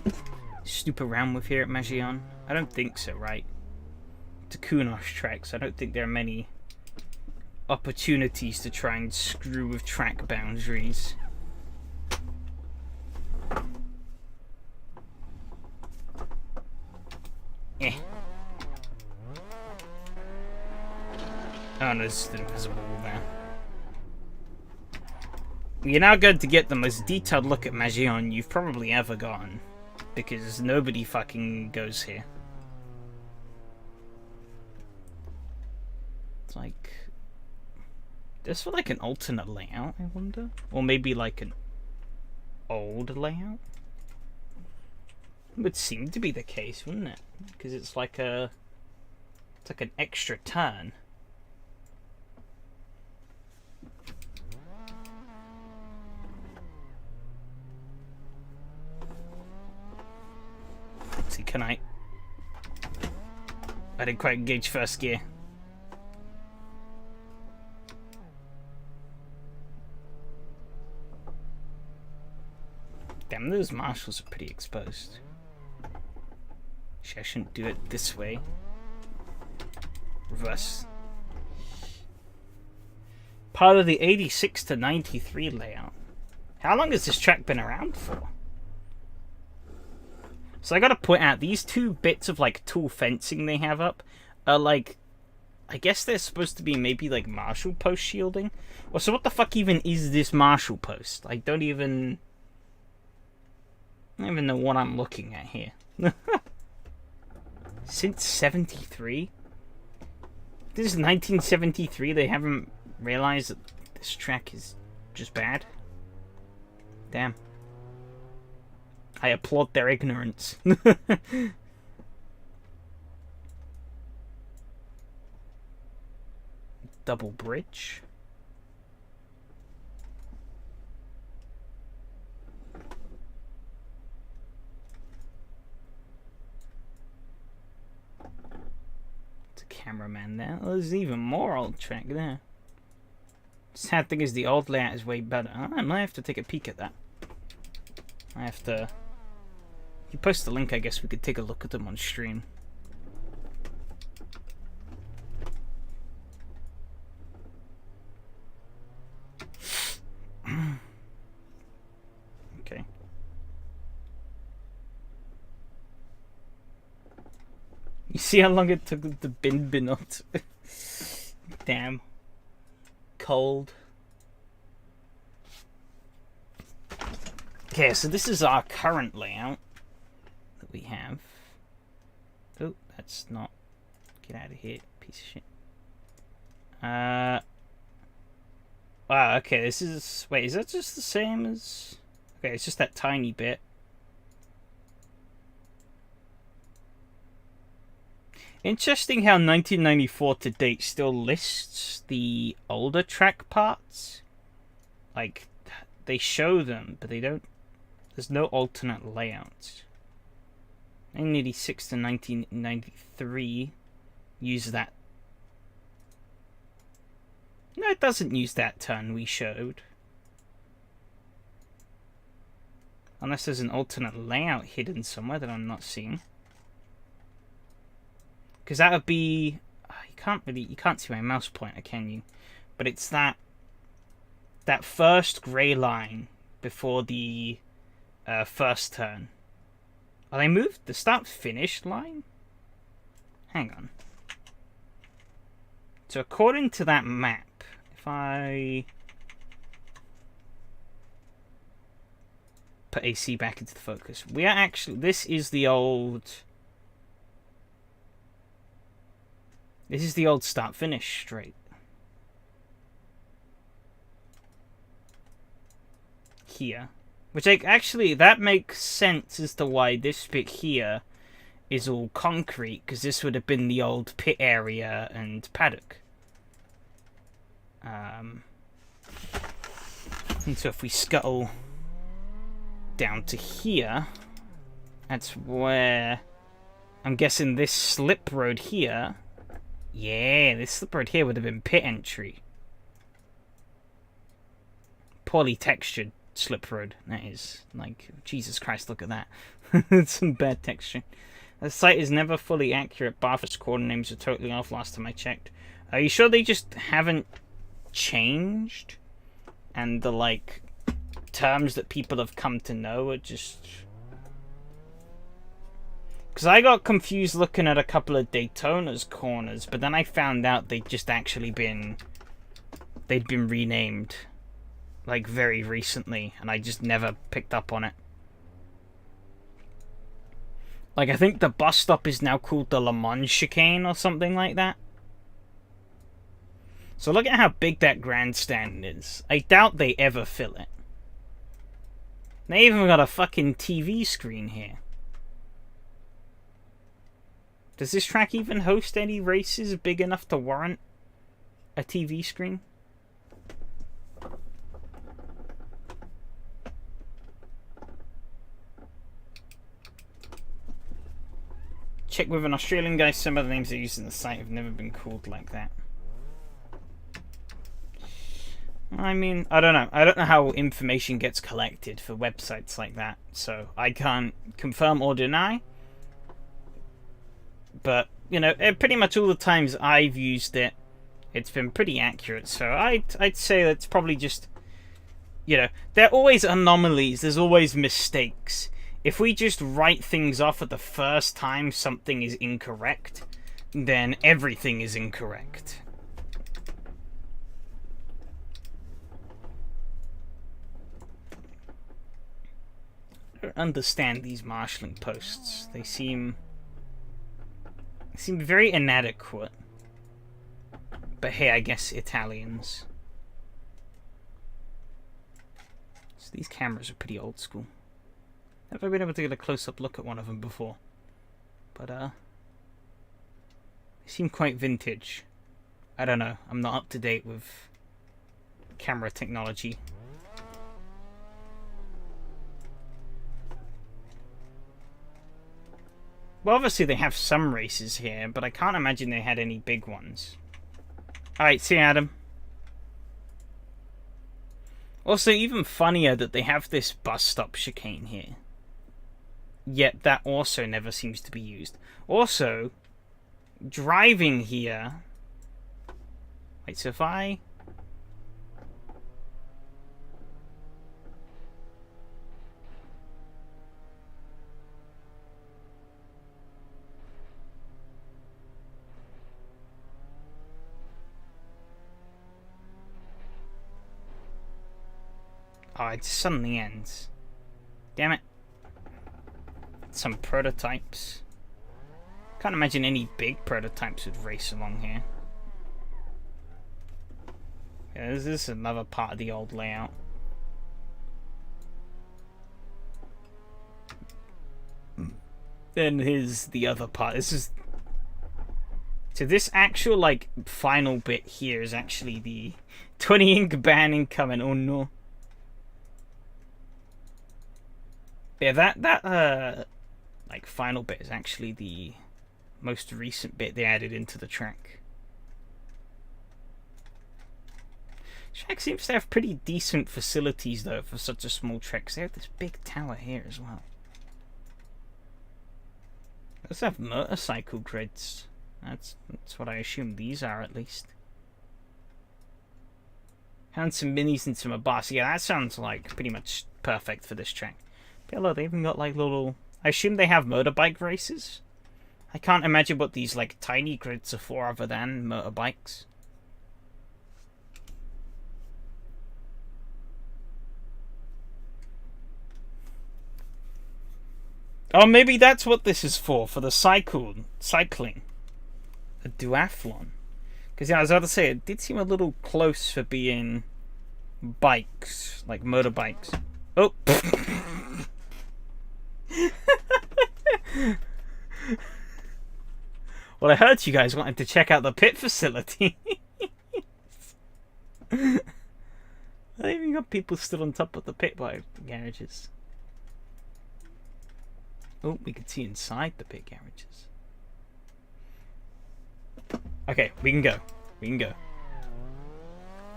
snoop around with here at Magion? I don't think so, right? To Kunosh tracks, I don't think there are many opportunities to try and screw with track boundaries. Eh. Oh no, this is the invisible wall there. You're now going to get the most detailed look at Magion you've probably ever gotten, because nobody fucking goes here. It's like... This for like an alternate layout, I wonder? Or maybe like an old layout? It would seem to be the case, wouldn't it? Because it's like a... It's like an extra turn. See, can I didn't quite engage first gear. Damn, those marshals are pretty exposed. Actually, I shouldn't do it this way. Reverse. Part of the 86 to 93 layout. How long has this track been around for? So I gotta point out, these 2 bits of like tool fencing they have up are like, I guess they're supposed to be maybe like marshal post shielding. Well, so what the fuck even is this marshal post? I don't even know what I'm looking at here. Since 73? This is 1973, they haven't realized that this track is just bad? Damn. I applaud their ignorance. Double bridge. It's a cameraman there. Oh, there's even more old track there. Sad thing is the old layout is way better. I might have to take a peek at that. I have to... If you post the link, I guess we could take a look at them on stream. Okay. You see how long it took the bin out? Damn. Cold. Okay, so this is our current layout that we have. Oh, that's not... Get out of here, piece of shit. Wow, okay, this is... Wait, is that just the same as... Okay, it's just that tiny bit. Interesting how 1994 to date still lists the older track parts. Like, they show them, but they don't... There's no alternate layouts. 1986 to 1993 use that. No, it doesn't use that turn we showed. Unless there's an alternate layout hidden somewhere that I'm not seeing. Because that would be... you can't see my mouse pointer, can you? But it's that first grey line before the first turn. Are they moved? The start-finish line? Hang on. So according to that map, if I put AC back into the focus, we are actually... This is the old... This is the old start-finish straight. Here. Which, actually, that makes sense as to why this bit here is all concrete, because this would have been the old pit area and paddock. And so if we scuttle down to here, that's where... I'm guessing this slip road here... Yeah, this slip road here would have been pit entry. Poorly textured slip road, that is. Like, Jesus Christ, look at that. It's some bad texture. The site is never fully accurate. Barford's corner names are totally off last time I checked. Are you sure they just haven't changed? And the, like, terms that people have come to know are just... Because I got confused looking at a couple of Daytona's corners, but then I found out they'd just actually been... They'd been renamed, like, very recently, and I just never picked up on it. Like, I think the bus stop is now called the Le Mans Chicane or something like that. So look at how big that grandstand is. I doubt they ever fill it. They even got a fucking TV screen here. Does this track even host any races big enough to warrant a TV screen? Check with an Australian guy. Some of the names they use in the site have never been called like that. I mean, I don't know. I don't know how information gets collected for websites like that, so I can't confirm or deny. But, you know, pretty much all the times I've used it, it's been pretty accurate. So I'd say that's probably just, you know, there are always anomalies. There's always mistakes. If we just write things off at the first time something is incorrect, then everything is incorrect. I don't understand these marshalling posts. They seem very inadequate. But hey, I guess Italians. So these cameras are pretty old school. Never been able to get a close-up look at one of them before. But, they seem quite vintage. I don't know. I'm not up to date with camera technology. Well, obviously they have some races here, but I can't imagine they had any big ones. Alright, see you, Adam. Also, even funnier that they have this bus stop chicane here. Yet that also never seems to be used. Also, driving here... Wait, so if I... Oh, it suddenly ends. Damn it. Some prototypes. Can't imagine any big prototypes would race along here. Yeah, this is another part of the old layout. Then here's the other part. This is... So this actual, like, final bit here is actually the 20 ink ban incoming. Oh no. Yeah, that like final bit is actually the most recent bit they added into the track. Track seems to have pretty decent facilities though for such a small track. They have this big tower here as well. Let's have motorcycle grids. That's what I assume these are at least. And some minis and some bus. Yeah, that sounds like pretty much perfect for this track. Hello, they even got like little... I assume they have motorbike races? I can't imagine what these like tiny grids are for other than motorbikes. Oh, maybe that's what this is for the cycling. A duathlon. Because yeah, I was about to say, it did seem a little close for being bikes, like motorbikes. Oh! Well, I heard you guys wanted to check out the pit facility. I even got people still on top of the pit garages. Oh, we can see inside the pit garages. Okay, we can go. We can go.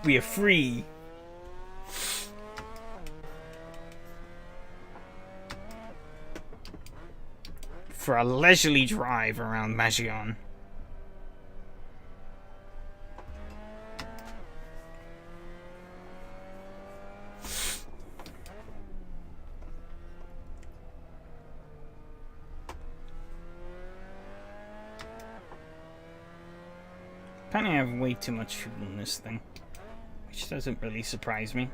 We are free. For a leisurely drive around Magion. Apparently I have way too much fuel in this thing, which doesn't really surprise me.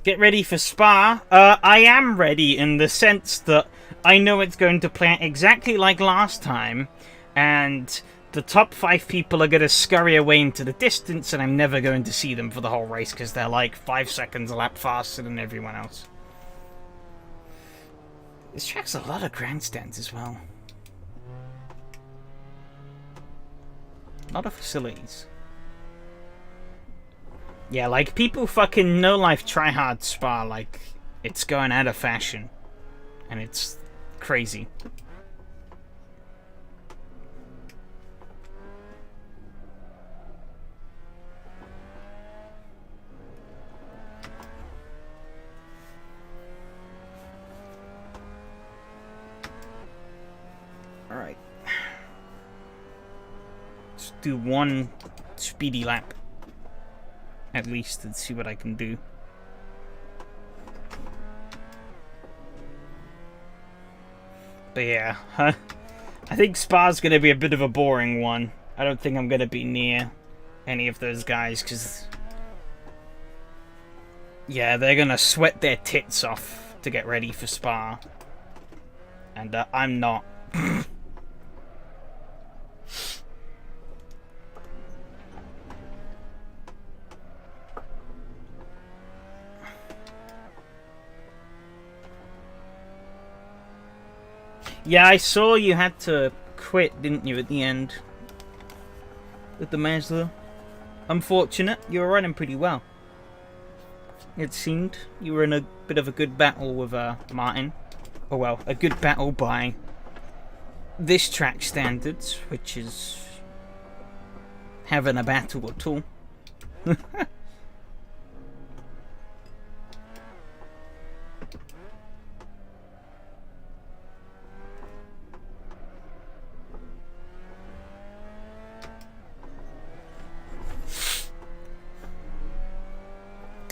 Get ready for Spa. I am ready in the sense that I know it's going to play out exactly like last time, and the top 5 people are going to scurry away into the distance, and I'm never going to see them for the whole race because they're like 5 seconds a lap faster than everyone else. This track's a lot of grandstands as well. A lot of facilities. Yeah, like, people fucking no-life try-hard Spa like it's going out of fashion. And it's crazy. Alright. Let's do one speedy lap. At least, and see what I can do. But yeah, I think Spa's going to be a bit of a boring one. I don't think I'm going to be near any of those guys, because... yeah, they're going to sweat their tits off to get ready for Spa. And I'm not. Yeah, I saw you had to quit, didn't you, at the end? With the Mazda. Unfortunate. You were running pretty well. It seemed. You were in a bit of a good battle with Martin. Oh well, a good battle by this track standards, which is having a battle at all.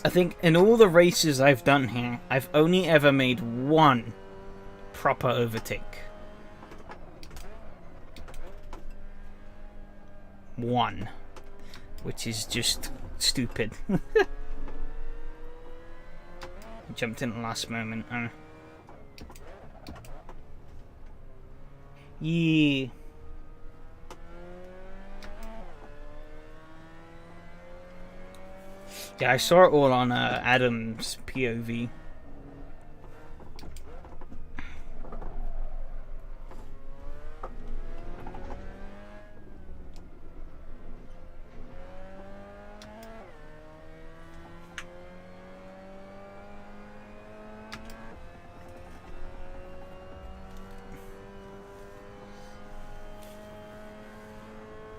I think in all the races I've done here, I've only ever made one proper overtake. One. Which is just stupid. Jumped in at the last moment. Yeah. Yeah, I saw it all on Adam's POV.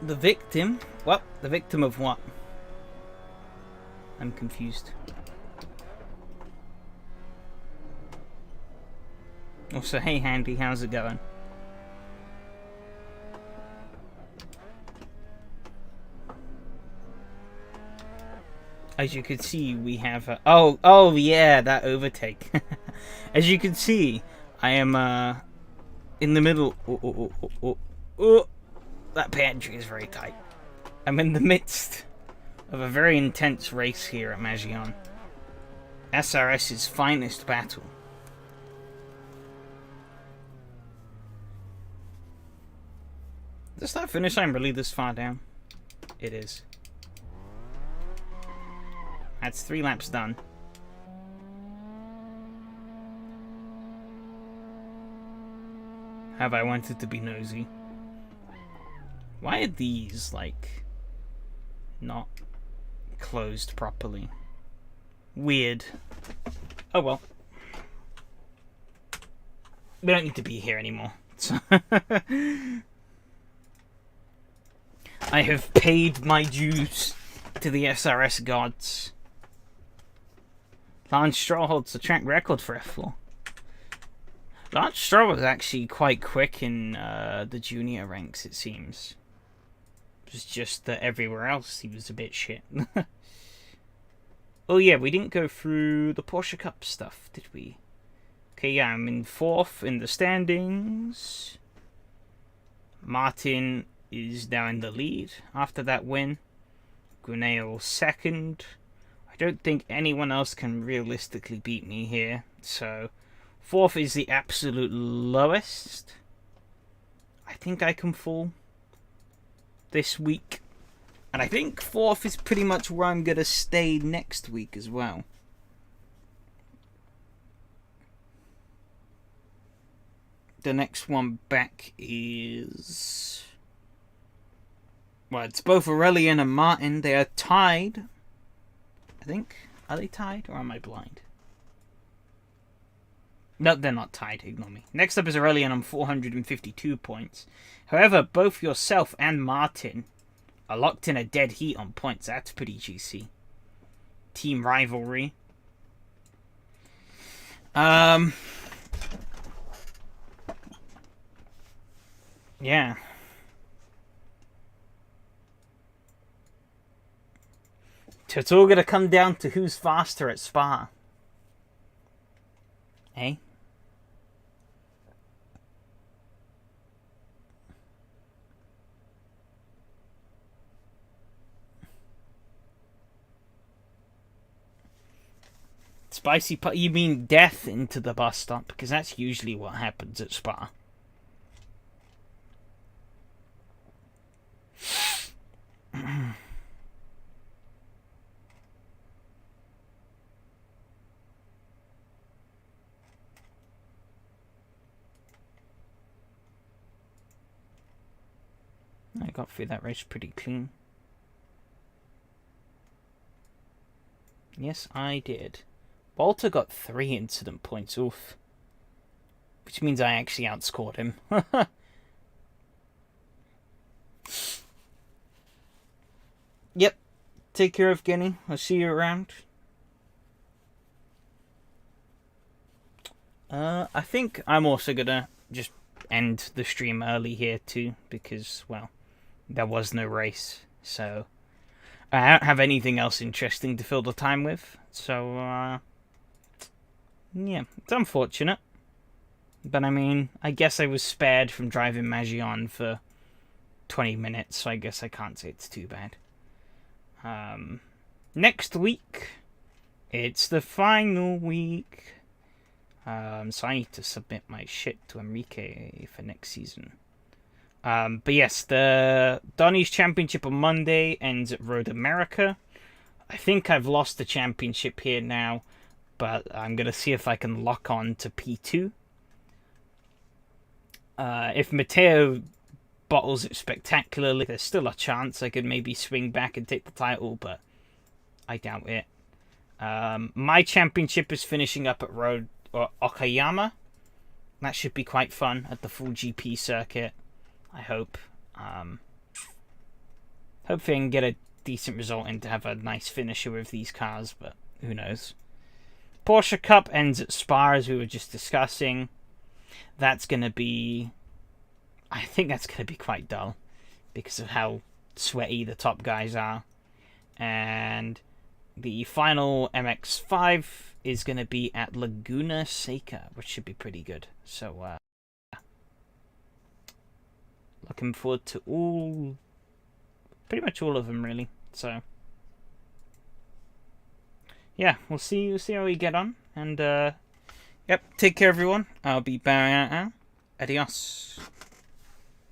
The victim? What? The victim of what? I'm confused. Also, hey Handy, how's it going? As you can see, we have a... Oh yeah, that overtake. As you can see, I am in the middle. That pantry is very tight. I'm in the midst of a very intense race here at Magion. SRS's finest battle. Is that finish line really this far down? It is. That's 3 laps done. Have I wanted to be nosy? Why are these, like, not closed properly? Weird. Oh well. We don't need to be here anymore. I have paid my dues to the SRS gods. Lance Stroll holds the track record for F4. Lance Stroll was actually quite quick in the junior ranks, it seems. It was just that everywhere else he was a bit shit. Oh yeah, we didn't go through the Porsche Cup stuff, did we? Okay, yeah, I'm in 4th in the standings. Martin is now in the lead after that win. Grozny 2nd. I don't think anyone else can realistically beat me here. So, 4th is the absolute lowest. I think I can fall this week. And I think 4th is pretty much where I'm going to stay next week as well. The next one back is... well, it's both Aurelian and Martin. They are tied. I think. Are they tied or am I blind? No, they're not tied. Ignore me. Next up is Aurelian on 452 points. However, both yourself and Martin are locked in a dead heat on points. That's pretty juicy. Team rivalry. Yeah. So it's all going to come down to who's faster at Spa. Eh? Spicy put. You mean death into the bus stop? Because that's usually what happens at Spa. I got through that race pretty clean. Yes, I did. Walter got 3 incident points, oof. Which means I actually outscored him. Yep. Take care of Guinea. I'll see you around. I think I'm also gonna just end the stream early here too, because, well, there was no race, so I don't have anything else interesting to fill the time with, so, yeah, it's unfortunate. But, I mean, I guess I was spared from driving Magion for 20 minutes, so I guess I can't say it's too bad. Next week, it's the final week. So I need to submit my shit to Enrique for next season. But yes, the Donny's Championship on Monday ends at Road America. I think I've lost the championship here now, but I'm going to see if I can lock on to P2. If Matteo bottles it spectacularly, there's still a chance I could maybe swing back and take the title, but I doubt it. My championship is finishing up at Road Okayama. That should be quite fun at the full GP circuit, I hope. Hopefully I can get a decent result and to have a nice finisher with these cars, but who knows. Porsche Cup ends at Spa, as we were just discussing. That's going to be... I think that's going to be quite dull because of how sweaty the top guys are. And the final MX-5 is going to be at Laguna Seca, which should be pretty good. So, looking forward to pretty much all of them, really. So, yeah, we'll see how we get on. And, yep, take care, everyone. I'll be bowing out now. Adios.